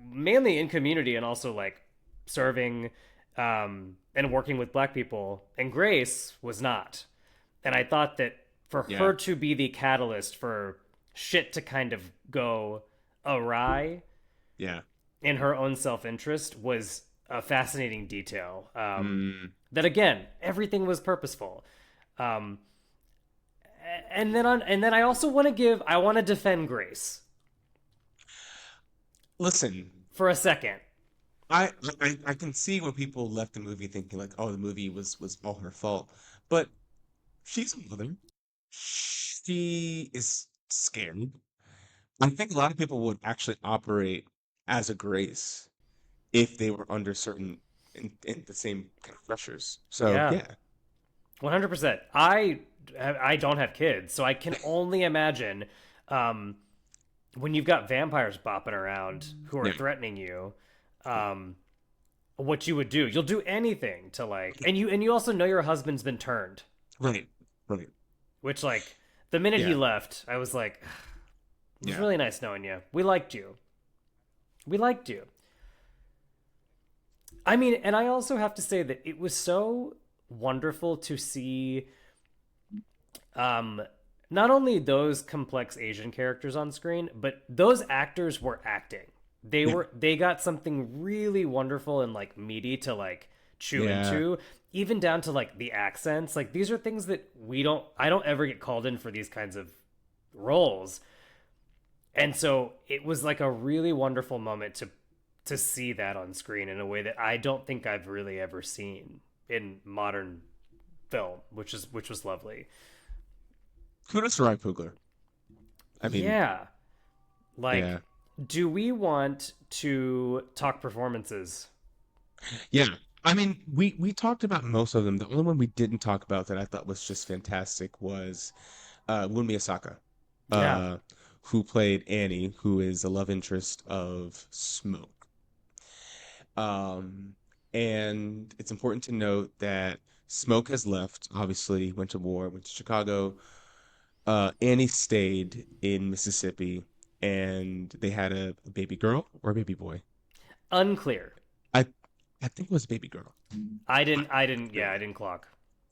mainly in community and also like serving and working with black people, and Grace was not. And I thought that for Yeah. her to be the catalyst for shit to kind of go awry Yeah. in her own self-interest was a fascinating detail. Mm, That again, everything was purposeful. Um, and then I also I want to defend Grace listen, for a second. I can see where people left the movie thinking like, oh, the movie was all her fault. But she's a mother. She is scared. I think a lot of people would actually operate as a Grace if they were under certain in the same kind of pressures. So Yeah, yeah. 100%. I don't have kids, so I can only imagine um, when you've got vampires bopping around who are Yeah. threatening you, um, what you would do. You'll do anything to like, and you also know your husband's been turned. Right. Right. Which, like, the minute he Yeah. left, I was like, it was Yeah. really nice knowing you. We liked you. We liked you. I mean, and I also have to say that it was so wonderful to see not only those complex Asian characters on screen, but those actors were acting. They got something really wonderful and like meaty to like chew Yeah. into, even down to like the accents. Like these are things that I don't ever get called in for these kinds of roles. And so it was like a really wonderful moment to see that on screen in a way that I don't think I've really ever seen in modern film, which was lovely. Kudos to Ryan Coogler. I mean, Yeah. Like, yeah. do we want to talk performances? Yeah. I mean, we talked about most of them. The only one we didn't talk about that I thought was just fantastic was Wunmi Asaka, Yeah. who played Annie, who is a love interest of Smoke. Um, and it's important to note that Smoke has left, obviously, went to war, went to Chicago. Annie stayed in Mississippi, and they had a baby girl or a baby boy. Unclear. I I think it was a baby girl. I didn't clock.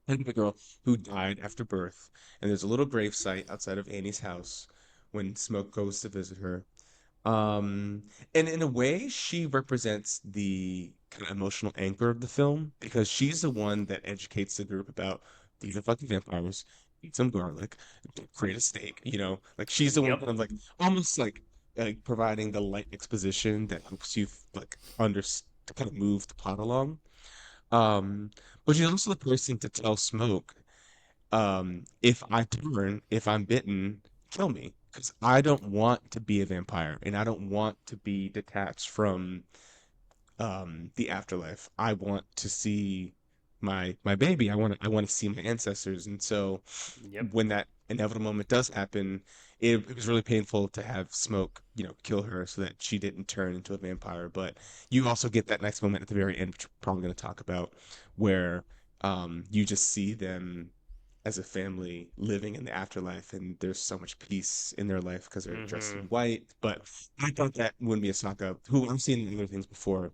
A baby girl who died after birth, and there's a little gravesite outside of Annie's house when Smoke goes to visit her. Um, and in a way, she represents the kind of emotional anchor of the film because she's the one that educates the group about these are fucking vampires, eat some garlic, create a steak, like she's the one Yep. kind of like almost like providing the light exposition that helps you like under to kind of move the plot along. But she's also the person to tell Smoke if I'm bitten, kill me. Because I don't want to be a vampire and I don't want to be detached from the afterlife. I want to see my baby. I want to see my ancestors. And so Yep. when that inevitable moment does happen, it was really painful to have Smoke, kill her so that she didn't turn into a vampire. But you also get that next moment at the very end, which we're probably going to talk about, where you just see them as a family living in the afterlife, and there's so much peace in their life because they're dressed in white. But I thought that Wunmi Asaka, who I've seen in other things before,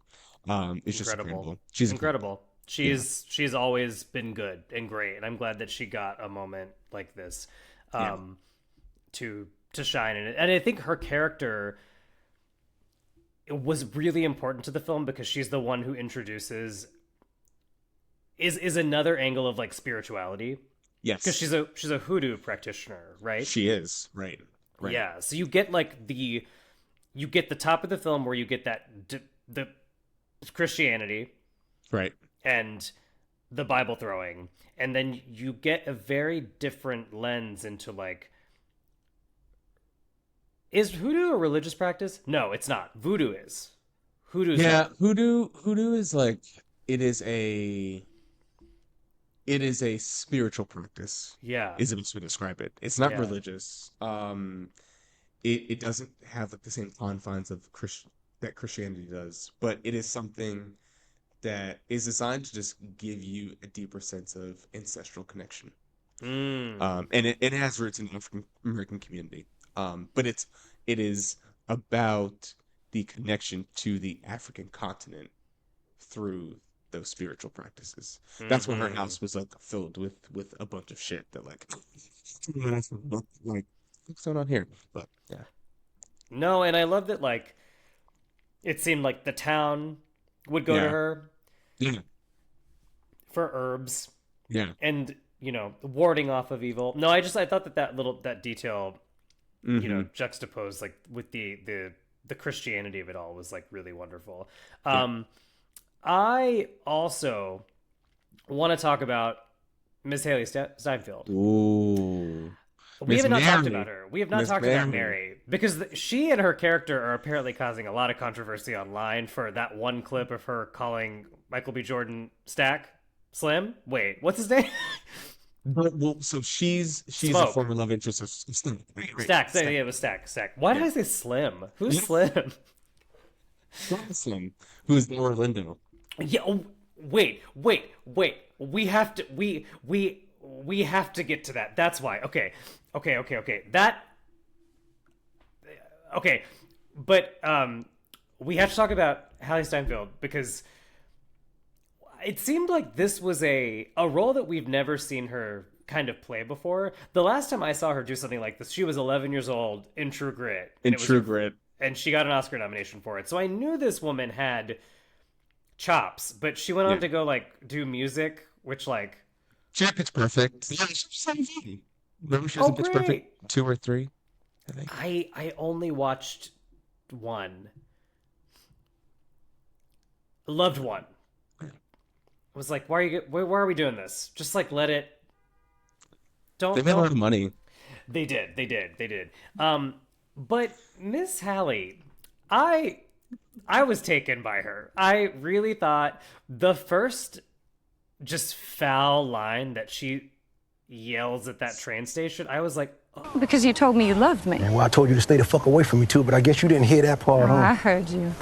is just incredible. She's Incredible. Yeah. She's always been good and great, and I'm glad that she got a moment like this Yeah. to shine in it. And I think her character was really important to the film because she's the one who introduces is another angle of like spirituality Yes. because she's a hoodoo practitioner, right? She is. Right. Right. Yeah, so you get like you get the top of the film where you get the Christianity Right. and the Bible throwing, and then you get a very different lens into like, is hoodoo a religious practice? No, it's not. Voodoo is. Hoodoo's Yeah. not. Hoodoo is like it is a spiritual practice, Yeah. is the best way to describe it. It's not Yeah. religious. It doesn't have like the same confines of that Christianity does, but it is something that is designed to just give you a deeper sense of ancestral connection. And it has roots in the African American community. But it is about the connection to the African continent through those spiritual practices. That's why her house was like filled with a bunch of shit that like what's going on here? But yeah. No, and I love that like it seemed like the town would go to Yeah. her Yeah. for herbs Yeah. and warding off of evil. No, I thought that detail juxtaposed like with the Christianity of it all was like really wonderful. I also want to talk about Miss Hallie Steinfeld. Ooh. We Miss have not talked Mary. about her. We have not Miss talked about Mary. Mary because she and her character are apparently causing a lot of controversy online for that one clip of her calling Michael B. Jordan Stack Slim. Wait, what's his name? Well, so she's a Smoke. former love interest of Stack. Right. Stack. Yeah, it was Stack. Stack. Why did I say Slim? Who's Yeah. Slim? Johnson, who's Orlando. Yeah. Oh, wait. We have to. we have to get to that. That's why. Okay. Okay. But we have to talk about Hallie Steinfeld because it seemed like this was a role that we've never seen her kind of play before. The last time I saw her do something like this, she was 11 years old in True Grit. And she got an Oscar nomination for it. So I knew this woman had chops, but she went on to go like do music, which like She had Pitch Perfect. Yeah, remember she was in Pitch Perfect 2 or 3, I think. I only watched one. Loved one. I was like, why are we doing this? Just like let it. They made a lot of money. They did. But Miss Hallie, I was taken by her. I really thought the first just foul line that she yells at that train station, I was like, oh. Because you told me you loved me. Well, I told you to stay the fuck away from me too, but I guess you didn't hear that part, huh? I heard you.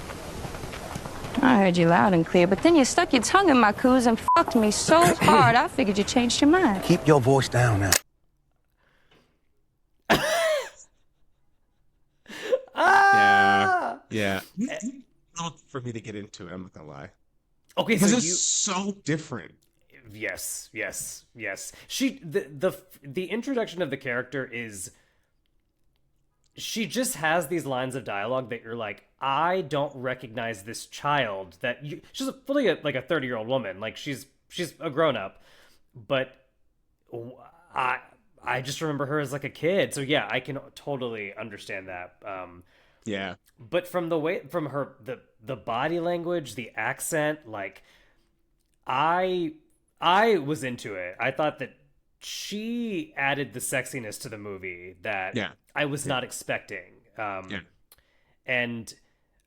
I heard you loud and clear, but then you stuck your tongue in my coos and fucked me so hard, I figured you changed your mind. Keep your voice down now. Yeah. For me to get into it, I'm not gonna lie. Okay, because it's so different. Yes. She the introduction of the character is she just has these lines of dialogue that you're like, I don't recognize this child she's fully like a 30-year-old woman. Like she's a grown up, but I just remember her as like a kid. So yeah, I can totally understand that. Yeah. But from her the body language, the accent, like I was into it. I thought that she added the sexiness to the movie that I was not expecting. And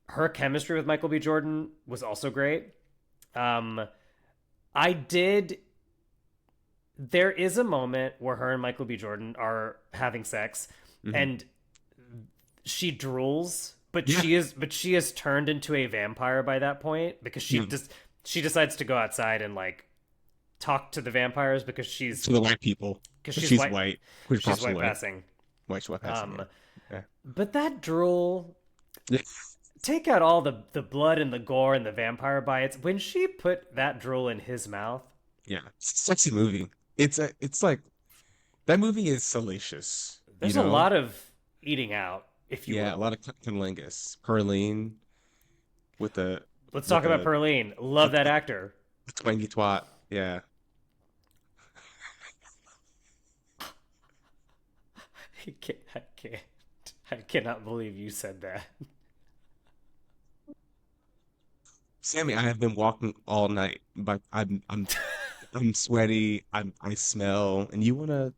her chemistry with Michael B. Jordan was also great. There is a moment where her and Michael B. Jordan are having sex, and she drools, but she is turned into a vampire by that point because she decides to go outside and like talk to the vampires because she's to the white people because she's white. She's white passing. But that drool, take out all the blood and the gore and the vampire bites. When she put that drool in his mouth, it's a sexy movie. It's like that movie is salacious. There's a lot of eating out, if you will. A lot of cunnilingus. Perline with the. Let's talk about Perline. Love that actor. Twangy twat. Yeah. I cannot believe you said that. Sammy, I have been walking all night, but I'm sweaty. I smell, and you wanna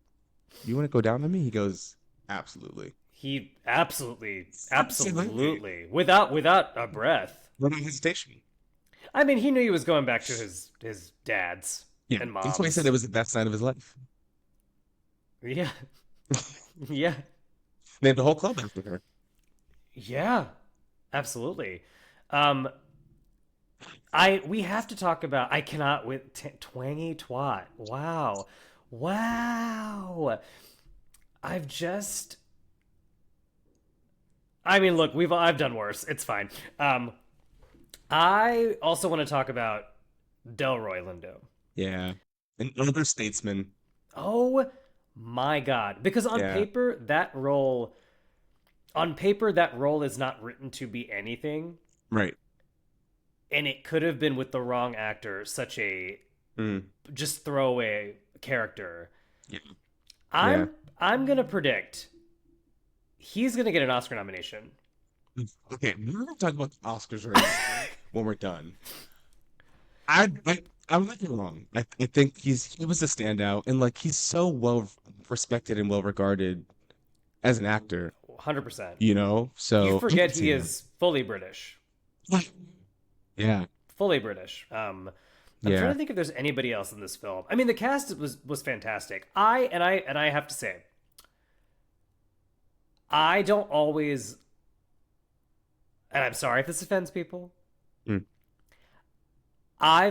go down on me? He goes, absolutely. He absolutely, without a breath, without hesitation. I mean, he knew he was going back to his dad's and mom's. That's why he said it was the best night of his life. Yeah. Yeah. Named a whole club after her. Yeah, absolutely. We have to talk about I cannot with twangy twat. Wow. Look, I've done worse. It's fine. I also want to talk about Delroy Lindo. Yeah. Another statesman. Oh my God. Because on paper, that role is not written to be anything. Right. And it could have been with the wrong actor, such a just throwaway character. Yeah. I'm gonna predict he's gonna get an Oscar nomination. Okay, we're gonna talk about the Oscars race when we're done. I'm not wrong. I think he was a standout, and like he's so well respected and well regarded as an actor. 100%. You know, so you forget he is fully British. Yeah. Fully British. I'm trying to think if there's anybody else in this film. I mean, the cast was fantastic. I have to say, I don't always, and I'm sorry if this offends people. I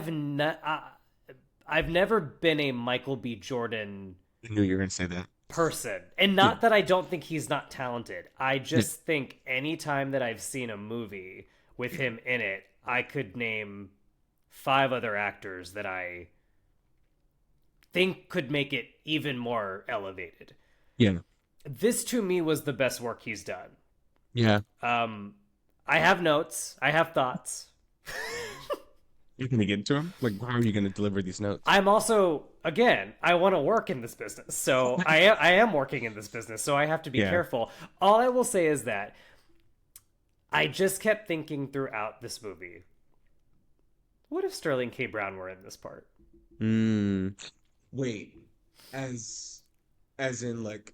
I've never been a Michael B. Jordan I knew you were going to say that. person. And not that I don't think he's not talented. I just think any time that I've seen a movie with him in it, I could name 5 other actors that I think could make it even more elevated. Yeah. This to me was the best work he's done. Yeah. I have notes. I have thoughts. You're going to get into them? Like, how are you going to deliver these notes? I'm also, again, I want to work in this business. So I am working in this business. So I have to be careful. All I will say is that I just kept thinking throughout this movie, what if Sterling K. Brown were in this part? Wait, as in like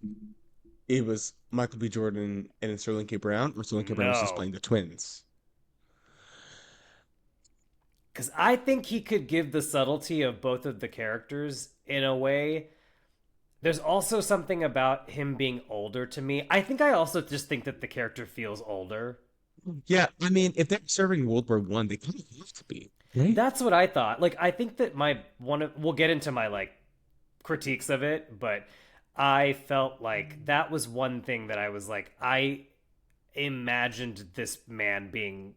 it was Michael B. Jordan and then Sterling K. Brown, or Sterling K. Brown was just playing the twins? Because I think he could give the subtlety of both of the characters in a way. There's also something about him being older to me. I think I also just think that the character feels older. Yeah, I mean, if they're serving World War One, they kind of have to be. Right? That's what I thought. Like, I think that we'll get into my like critiques of it, but I felt like that was one thing that I was like, I imagined these men being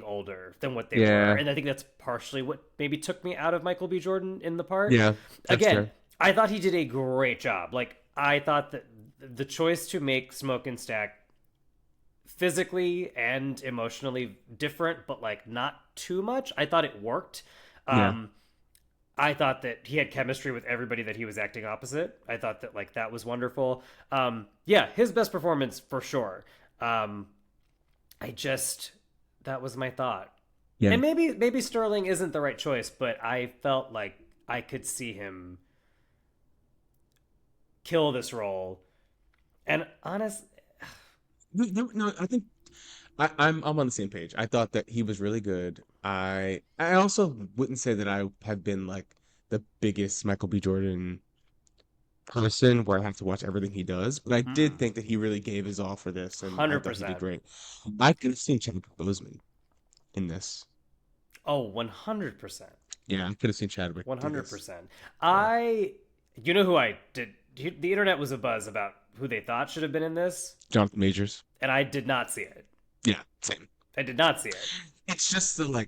older than what they were, and I think that's partially what maybe took me out of Michael B. Jordan in the part. Yeah, again, fair. I thought he did a great job. Like, I thought that the choice to make Smoke and Stack physically and emotionally different, but like not too much, I thought it worked. I thought that he had chemistry with everybody that he was acting opposite. I thought that like that was wonderful. His best performance for sure. That was my thought. Yeah. And maybe Sterling isn't the right choice, but I felt like I could see him kill this role. And No, I think I'm on the same page. I thought that he was really good. I also wouldn't say that I have been like the biggest Michael B. Jordan person where I have to watch everything he does, but I did think that he really gave his all for this, and 100%. I thought he did great. I could have seen Chadwick Boseman in this. Oh, 100%. Yeah, I could have seen Chadwick. 100%. You know who I did? The internet was abuzz about who they thought should have been in this. Jonathan Majors. And I did not see it. Yeah, same. I did not see it. It's just the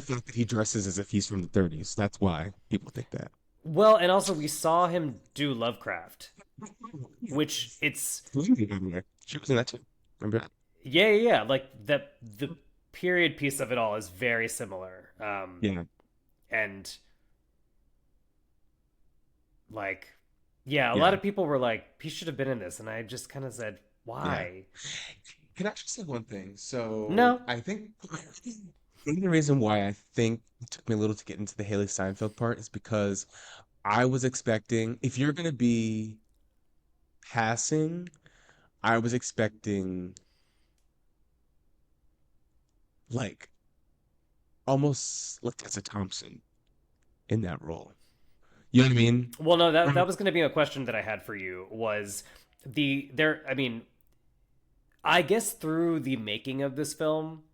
fact that he dresses as if he's from the 30s. That's why people think that. Well, and also we saw him do Lovecraft, which it's... She was in that too. Remember that? Yeah. Like, the period piece of it all is very similar. And, like... Yeah, a lot of people were like, he should have been in this. And I just kind of said, why? Yeah. Can I just say one thing? So, no. I think the reason why I think it took me a little to get into the Hallie Steinfeld part is because I was expecting, if you're going to be passing, I was expecting like almost like Tessa Thompson in that role. You know what I mean? Well, no, that was going to be a question that I had for you. Was I guess through the making of this film,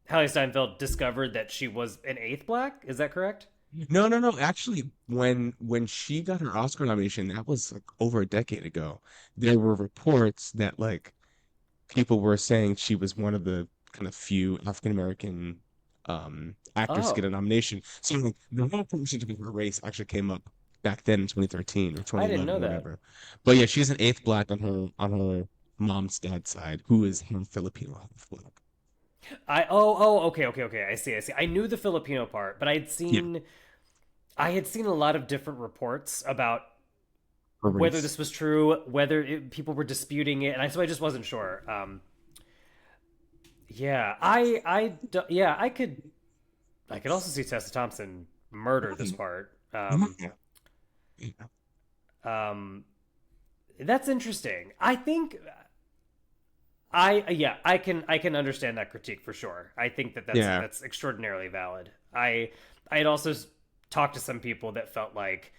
Hallie Steinfeld discovered that she was an eighth black. Is that correct? No. Actually, when she got her Oscar nomination, that was like over a decade ago. There were reports that like people were saying she was one of the kind of few African American actors to get a nomination. So like, the whole conversation of her race actually came up back then in 2013 or 2011. I didn't know that. Whatever. But yeah, she's an eighth black on her mom's dad's side, who is half Filipino, half black. Okay. I see. I knew the Filipino part, but I had seen a lot of different reports about whether this was true, whether people were disputing it, and so I just wasn't sure. I could also see Tessa Thompson murder this part. That's interesting. I think I can understand that critique for sure. I think that's extraordinarily valid. I had also talked to some people that felt like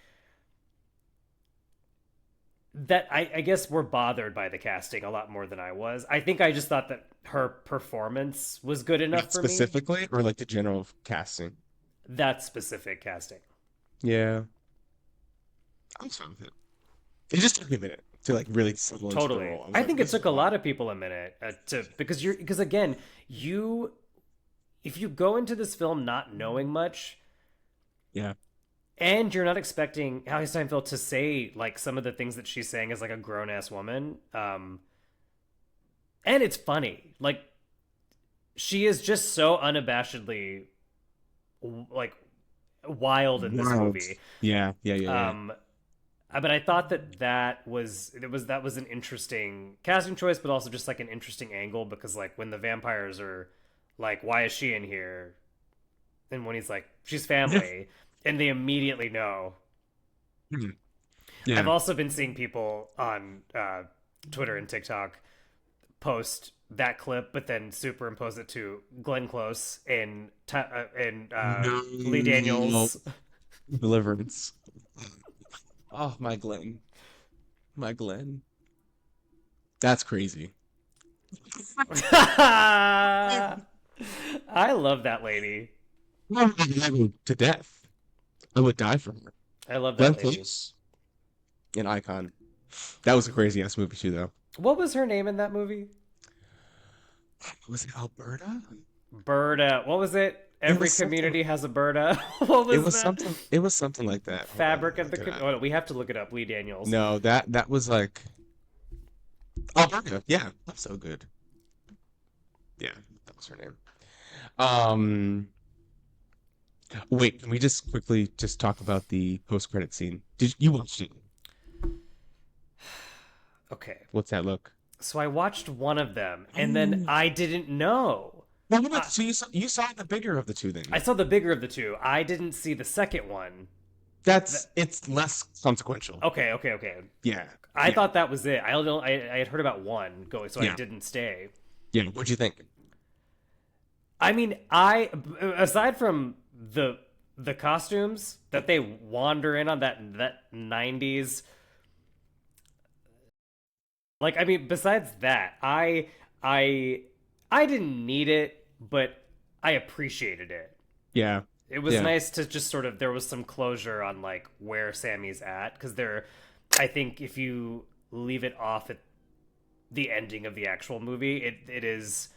that I guess were bothered by the casting a lot more than I was. I think I just thought that her performance was good enough for me. Specifically, or like the general casting? That specific casting. Yeah. I'm fine with it. It just took me a minute to like really settle into the Totally. role. I was I like, think it this is took a lot wild. of people a minute because again, you if you go into this film not knowing much Yeah. and you're not expecting Hallie Steinfeld to say like some of the things that she's saying as like a grown ass woman, and it's funny. Like she is just so unabashedly like wild in this Wild. movie. Yeah. Yeah. Yeah. Yeah. Um, but I thought that was an interesting casting choice, but also just like an interesting angle because like when the vampires are like, "Why is she in here?" and when he's like, "She's family," and they immediately know. Mhm. I've Yeah. also been seeing people on Twitter and TikTok post that clip, but then superimpose it to Glenn Close and Lee No. Daniels. Deliverance. Oh, my Glenn. My Glenn. That's crazy. I love that lady. I would to death. I would die for her. I love Glenn that lady. Close, an icon. That was a crazy ass movie too, though. What was her name in that movie? Was it Alberta? Berta. What was it? It Every was something. community has a Berta. What It was was that? something. It was something like that. Hold on, let Fabric me of look the. it up. Oh, no, we have to look it up. Lee Daniels. No, that was like Alberta. Yeah, that's so good. Yeah, that was her name. Um, wait, can we just quickly just talk about the post-credit scene? Did you watch it? Okay, What's that look? so I watched one of them, and then Oh. I didn't know. Well, what about, I, so you saw the bigger of the two then? I saw the bigger of the two. I didn't see the second one. It's less consequential. Okay, okay, okay. Yeah. I Yeah. thought that was it. I had heard about one going, so I Yeah. didn't stay. Yeah. What'd you think? I mean, I aside from the costumes that they wander in on that 90s, like I mean besides that, I didn't need it, but I appreciated it. Yeah. It was Yeah. nice to just sort of there was some closure on like where Sammy's at cuz there I think if you leave it off at the ending of the actual movie, it is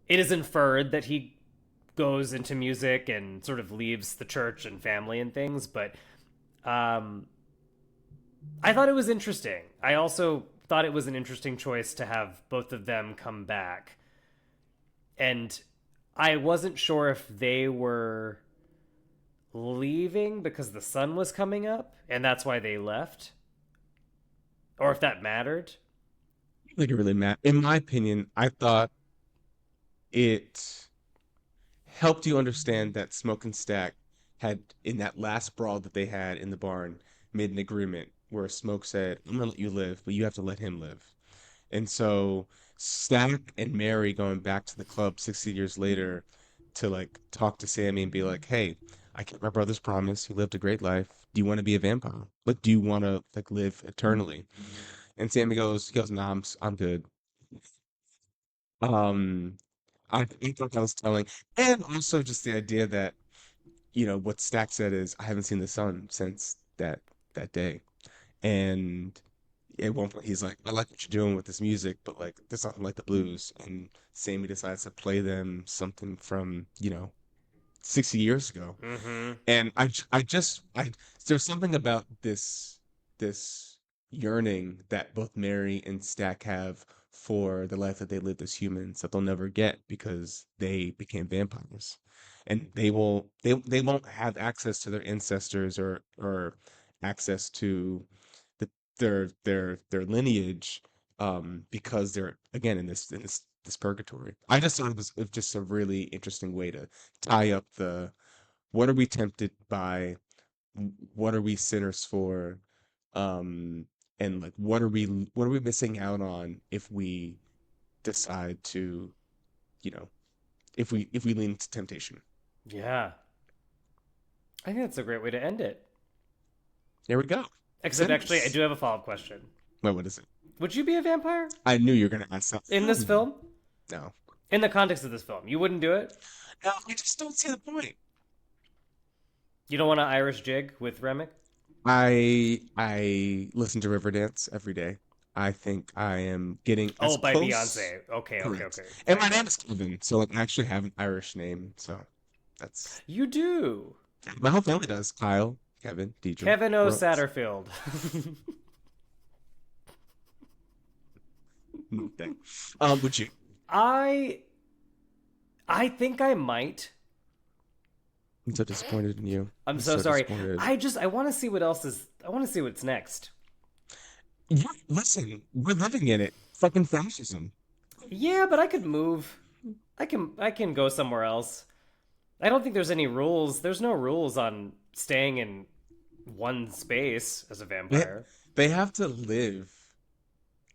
inferred that he goes into music and sort of leaves the church and family and things, but um I thought it was interesting. I also thought it was an interesting choice to have both of them come back. And I wasn't sure if they were leaving because the sun was coming up and that's why they left or if that mattered. I don't think it really mattered. In my opinion, I thought it helped you understand that Smoke and Stack had, in that last brawl that they had in the barn, made an agreement where Smoke said, I'm gonna let you live, but you have to let him live. And so Stack and Mary going back to the club 60 years later to like talk to Sammy and be like, hey, I kept my brother's promise. He lived a great life. Do you want to be a vampire? Like, do you want to like live eternally? And Sammy he goes, nah, I'm good. Um, I thought that was telling. And also just the idea that, what Stack said is, I haven't seen the sun since that day. And at one point he's like, I like what you're doing with this music, but like there's nothing like the blues. And Sammy decides to play them something from, 60 years ago. Mm-hmm. And there's something about this yearning that both Mary and Stack have for the life that they lived as humans that they'll never get because they became vampires. And they won't have access to their ancestors or access to the, their lineage because they're again in this purgatory. I just thought it was just a really interesting way to tie up the what are we tempted by, what are we sinners for, um, and like what are we missing out on if we decide to, you know, if we lean to temptation. Yeah. I think that's a great way to end it. There we go. Except actually I Sinners. do have a follow-up question. Wait, what is it? Would you be a vampire I knew you were gonna ask that. in this film? No. In the context of this film, you wouldn't do it? No, I just don't see the point. You don't want an Irish jig with Remick? I listen to Riverdance every day. I think I am getting as Oh, by close. Beyonce. Okay, okay, Correct. okay. And my Right, name right. is Kevin, so like I actually have an Irish name, so that's You do. my whole family does. Kyle, Kevin, Deidre, Kevin O. Brooks. Satterfield. Okay. Would you? I I think I might. I'm so disappointed in you. I'm I'm so so sorry. disappointed. I want to see what else is. I want to see what's next. Yeah, listen, we're living in it. Fucking fascism. Yeah, but I could move. I can go somewhere else. I don't think there's any rules. There's no rules on staying in one space as a They, vampire. they have to live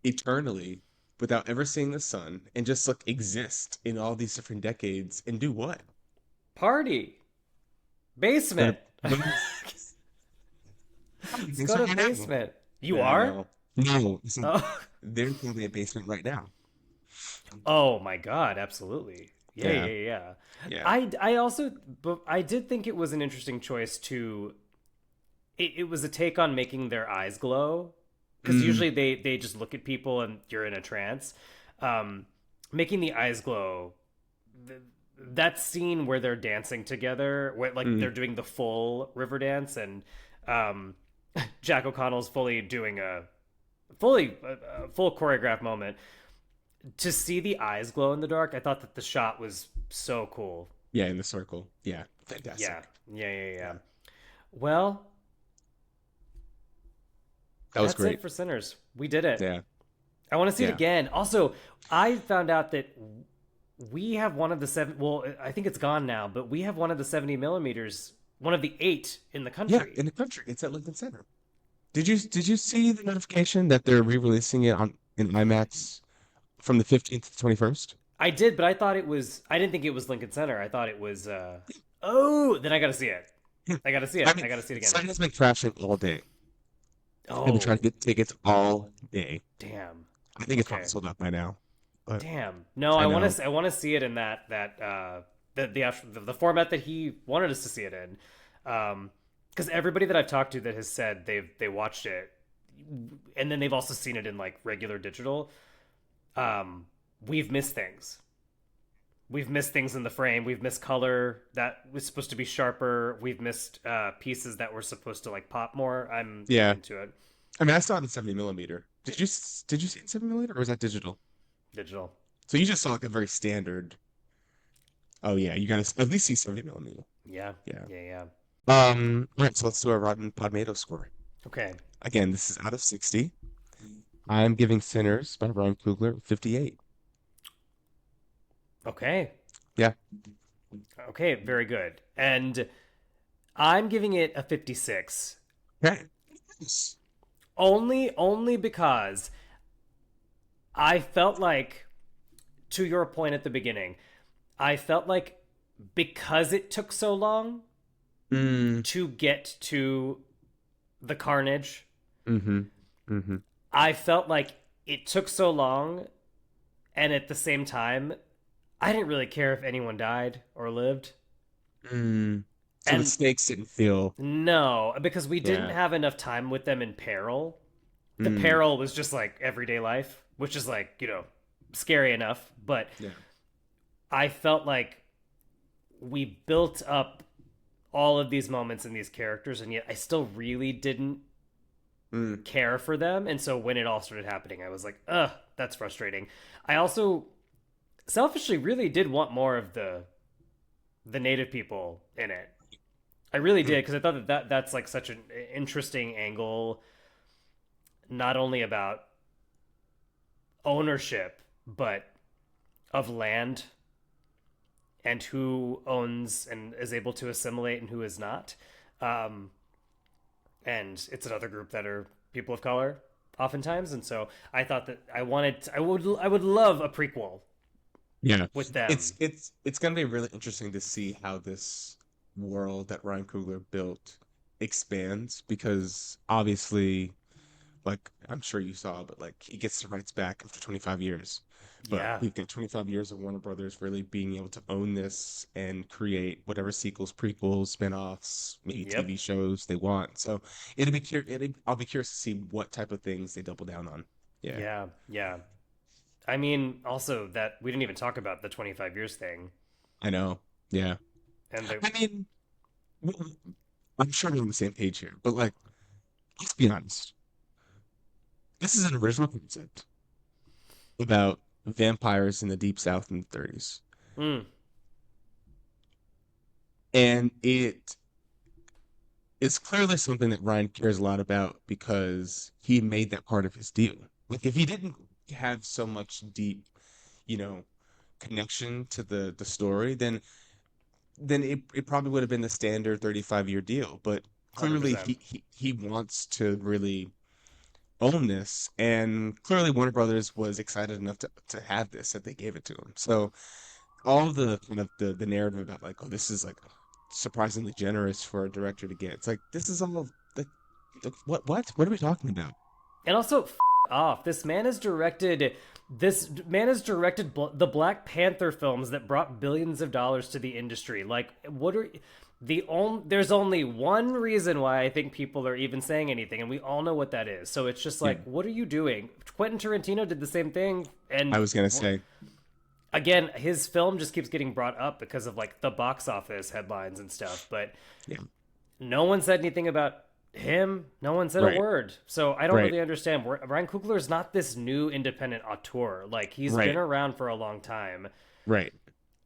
eternally without ever seeing the sun and just like exist in all these different decades and do what? Party. Go Basement. to, Let's go to basement. You Yeah, are? no, Oh. there's probably a basement right now. Oh my god, absolutely. Yeah, Yeah. yeah, yeah. Yeah. I also but I did think it was an interesting choice to it was a take on making their eyes glow because usually they just look at people and you're in a trance. Making the eyes glow that scene where they're dancing together, where like they're doing the full river dance, and Jack O'Connell's fully doing a full choreographed moment. To see the eyes glow in the dark, I thought that the shot was so cool. Yeah, in the circle. Yeah, fantastic. Yeah. Well, That was that's great. it for Sinners. We did it. Yeah. I want to see it Yeah. again. Also, I found out that we have one of the seven. Well, I think it's gone now, but we have one of the 70 millimeters, one of the 8 in the Yeah, country. in the country. It's at Lincoln Center. Did you see the notification that they're re-releasing it on in IMAX from the 15th to the 21st? I did, but I thought it was. I didn't think it was Lincoln Center. I thought it was. Oh, then I got to see it. I got to see it. I got to see it again. Site has been crashing all day. I've been Oh, trying to get tickets all day. damn. I think it's Okay. probably sold out by now. But Damn. No, I I want know. to. I want to see it in the format that he wanted us to see it in. Because everybody that I've talked to that has said they watched it, and then they've also seen it in like regular digital. We've missed things. We've missed things in the frame. We've missed color that was supposed to be sharper. We've missed pieces that were supposed to like pop more. I'm Yeah. into it. I mean, I saw it in 70 millimeter. Did you see it in 70 millimeter or was that digital? Digital. So you just saw like a very standard. Oh yeah, you gotta at least see 70 millimeter. Yeah. Yeah. Yeah. All right, so let's do a Rotten Podmato score. Okay. Again, this is out of 60. I'm giving Sinners by Ryan Coogler 58. Okay. Yeah. Okay. Very good. And I'm giving it a 56. Okay. Only because I felt like, to your point at the beginning, I felt like because it took so long to get to the carnage, I felt like it took so long, and at the same time, I didn't really care if anyone died or lived. So the And- stakes didn't feel. No, because we didn't Yeah. have enough time with them in peril. The peril was just like everyday life, which is like, scary enough. But Yeah. I felt like we built up all of these moments and these characters, and yet I still really didn't care for them. And so when it all started happening, I was like, ugh, that's frustrating. I also selfishly really did want more of the native people in it. I really did, because I thought that's like such an interesting angle, not only about ownership, but of land and who owns and is able to assimilate and who is not. And it's another group that are people of color oftentimes. And so I thought that I would love a prequel Yeah. with them. It's gonna be really interesting to see how this world that Ryan Coogler built expands, because obviously like I'm sure you saw, but like he gets the rights back after 25 years. But Yeah. we've got 25 years of Warner Brothers really being able to own this and create whatever sequels, prequels, spin-offs, maybe Yep. TV shows they want. So I'll be curious to see what type of things they double down on. Yeah, Yeah. Yeah. I mean, also that we didn't even talk about the 25 years thing. I know. Yeah. And the I mean, w- I'm sure we're on the same page here, but like, let's be honest. This is an original concept about vampires in the Deep South in the 30s. mm, And it is clearly something that Ryan cares a lot about because he made that part of his deal. Like if he didn't have so much deep, you know, connection to the story, then it probably would have been the standard 35-year deal. But clearly 100%. he wants to really own this, and clearly Warner Brothers was excited enough to have this that they gave it to him. So all the kind of the narrative about like, oh, this is like surprisingly generous for a director to get. It's like this is all like what are we talking about? And also, off. This man has directed the Black Panther films that brought billions of dollars to the industry. Like, what are there's only one reason why I think people are even saying anything, and we all know what that is. So it's just like, what are you doing? Quentin Tarantino did the same thing, and I was gonna say, again, his film just keeps getting brought up because of like the box office headlines and stuff. But yeah, no one said anything about him. No one said Right. a word. So I don't Right. really understand. Ryan Coogler is not this new independent auteur. Like, he's Right. been around for a long time, right,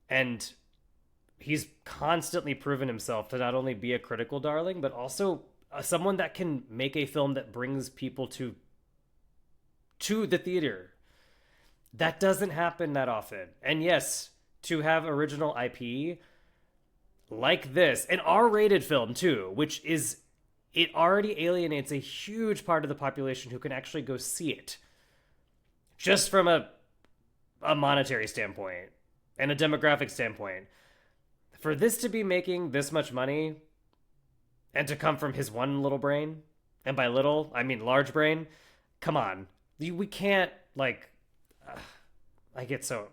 and he's constantly proven himself to not only be a critical darling, but also someone that can make a film that brings people to the theater. That doesn't happen that often. And yes, to have original IP like this, an R-rated film too, which is, it already alienates a huge part of the population who can actually go see it, just from a monetary standpoint and a demographic standpoint. For this to be making this much money and to come from his one little brain, and by little I mean large brain, come on, we can't, like, I get so,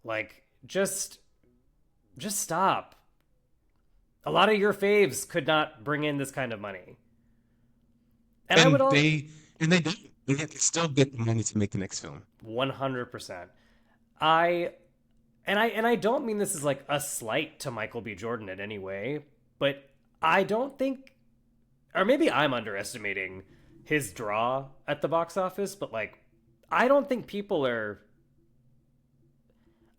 like, just stop. A lot of your faves could not bring in this kind of money. And I would they don't. They still get the money to make the next film. 100%. I don't mean this as like a slight to Michael B. Jordan in any way, but I don't think, or maybe I'm underestimating his draw at the box office, but like, I don't think people are,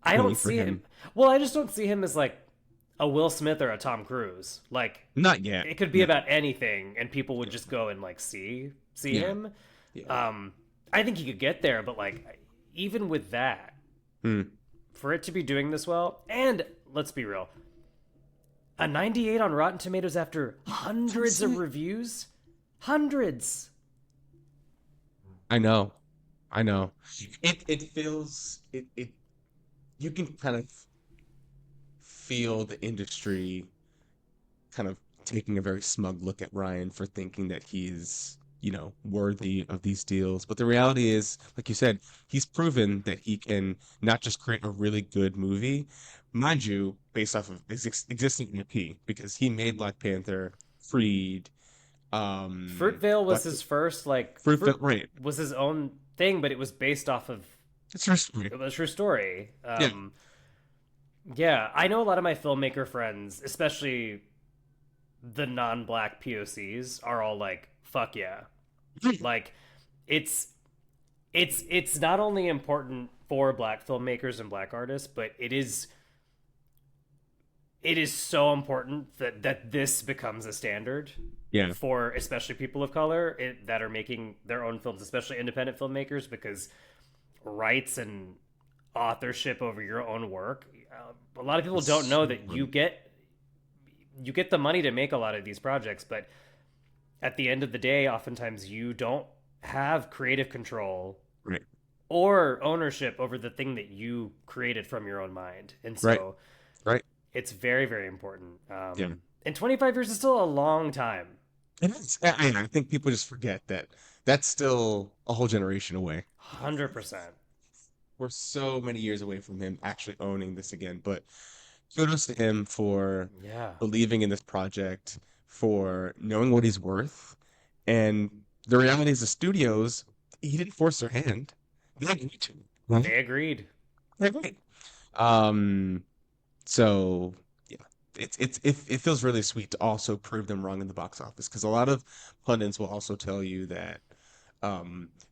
I don't see him. Well, I just don't see him as like a Will Smith or a Tom Cruise. Like, Not yet. it could be about anything and people would just go and like see him. Yeah. I think he could get there, but like, even with that, for it to be doing this well, and let's be real, a 98 on Rotten Tomatoes after hundreds of reviews, hundreds. I know. It feels it you can kind of feel the industry kind of taking a very smug look at Ryan for thinking that he's, worthy of these deals. But the reality is, like you said, he's proven that he can not just create a really good movie, mind you, based off of existing IP, because he made Black Panther, Freed, Fruitvale was his first, like, Fruitvale, right? was his own thing, but it was based off of, It's her story. it was a true story. Yeah. Yeah, I know a lot of my filmmaker friends, especially the non-black POCs, are all like, "Fuck yeah!" Like, it's not only important for black filmmakers and black artists, but it is so important that this becomes a standard. Yeah. For especially people of color that are making their own films, especially independent filmmakers, because rights and authorship over your own work, a lot of people don't know that you get the money to make a lot of these projects, but at the end of the day, oftentimes you don't have creative control, Right. or ownership over the thing that you created from your own mind. And so Right. it's very, very important. Yeah. And 25 years is still a long time. It is. I think people just forget that that's still a whole generation away. 100%. We're so many years away from him actually owning this again. But kudos to him for Yeah. believing in this project, for knowing what he's worth. And the reality is, the studios, he didn't force their hand. They agreed to it. Right? They agreed. They agreed. Um, so yeah, it feels really sweet to also prove them wrong in the box office, because a lot of pundits will also tell you that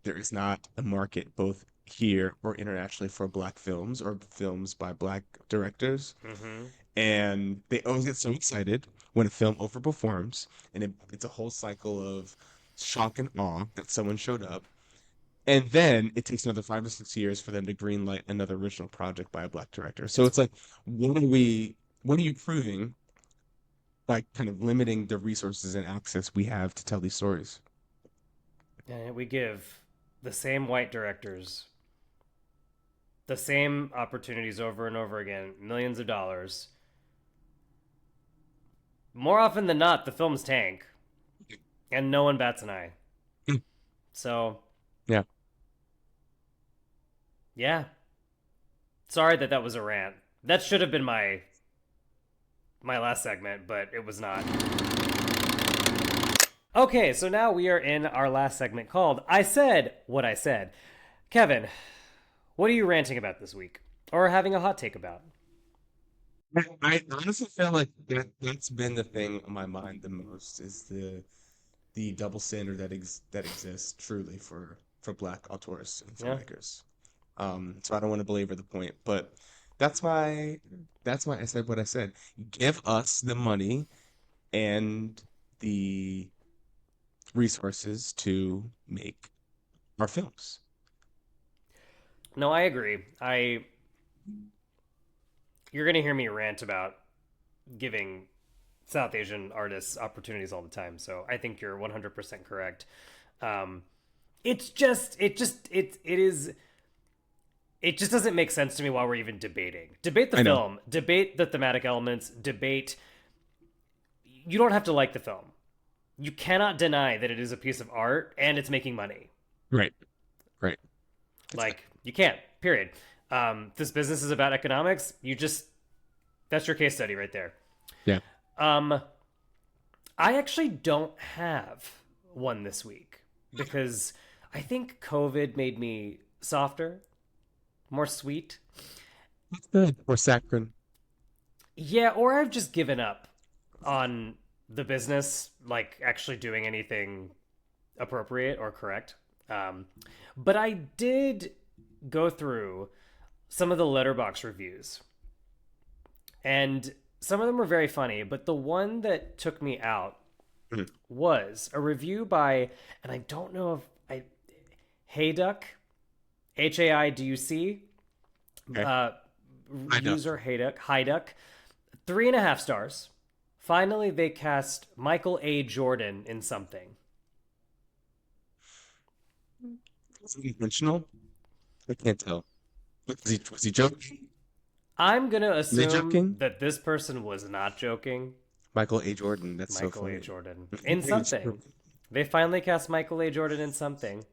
there is not a market both here or internationally for black films or films by black directors. Mm-hmm. And they always get so excited when a film overperforms, and it's a whole cycle of shock and awe that someone showed up. And then it takes another 5 to 6 years for them to greenlight another original project by a black director. So it's like, what are you proving by kind of limiting the resources and access we have to tell these stories? And we give the same white directors the same opportunities over and over again, millions of dollars. More often than not, the films tank, and no one bats an eye. So, Yeah. yeah. Sorry that was a rant. That should have been my last segment, but it was not. Okay, so now we are in our last segment called I Said What I Said. Kevin, what are you ranting about this week? Or having a hot take about? I honestly feel like that's been the thing on my mind the most, is the double standard that exists truly for black auteurs and Yeah. filmmakers. So I don't want to belabor the point, but that's why I said what I said. Give us the money and the resources to make our films. No, I agree. You're going to hear me rant about giving South Asian artists opportunities all the time. So I think you're 100% correct. It just doesn't make sense to me while we're even debating. Debate the film, debate the thematic elements, debate. You don't have to like the film. You cannot deny that it is a piece of art and it's making money. Right. Like, you can't, period. This business is about economics. That's your case study right there. Yeah. I actually don't have one this week because I think COVID made me softer, more sweet. That's good. Or saccharine. Yeah, or I've just given up on the business, like actually doing anything appropriate or correct. But I did go through some of the Letterboxd reviews, and some of them were very funny, but the one that took me out was a review by, and I don't know if Hayduck, Haiduc, user Hayduck, 3.5 stars. Finally, they cast Michael A. Jordan in something. Was it intentional? I can't tell. Was he joking? I'm going to assume joking? that this person was not joking. Michael A. Jordan. That's so Michael funny. A. Jordan. In something. They finally cast Michael A. Jordan in something.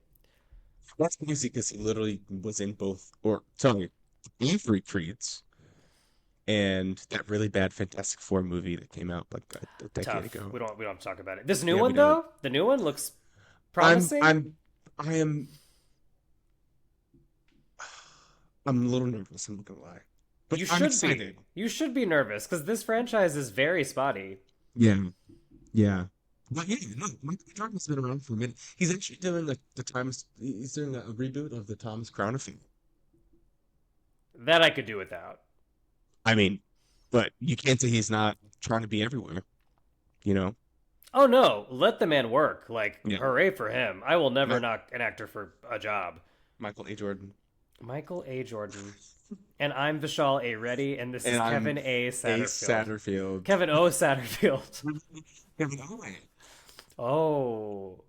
That's crazy because he literally was in both, every Creeds, and that really bad Fantastic Four movie that came out like a decade Tough. ago. We don't have to talk about it. This new Yeah, one we don't. though, the new one looks promising. I'm a little nervous. I'm not gonna lie, but You I'm should excited. be. You should be nervous because this franchise is very spotty. Yeah. But yeah, no, Michael A. Jordan's been around for a minute. He's actually doing he's doing a reboot of the Thomas Crown Affair. That I could do without. I mean, but you can't say he's not trying to be everywhere, you know? Oh no, let the man work. Like, Yeah. hooray for him. I will never Yeah. knock an actor for a job. Michael A. Jordan. Michael A. Jordan. And I'm Vishaal A. Reddy, and this is And I'm Kevin A. Satterfield. Satterfield. Kevin O. Satterfield. Kevin Owe. Oh.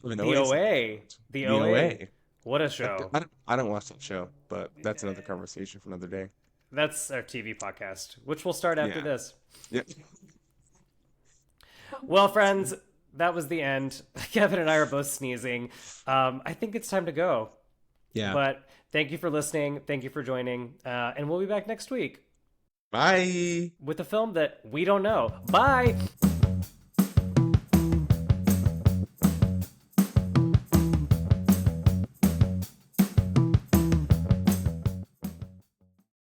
Kevin The Owe's- OA. The The OA. OA. What a show. I don't watch that show, but that's another conversation for another day. That's our TV podcast, which will start after Yeah. this. Yep. Well, friends, that was the end. Kevin and I are both sneezing. I think it's time to go. Yeah. But thank you for listening. Thank you for joining. And we'll be back next week Bye. with a film that we don't know. Bye.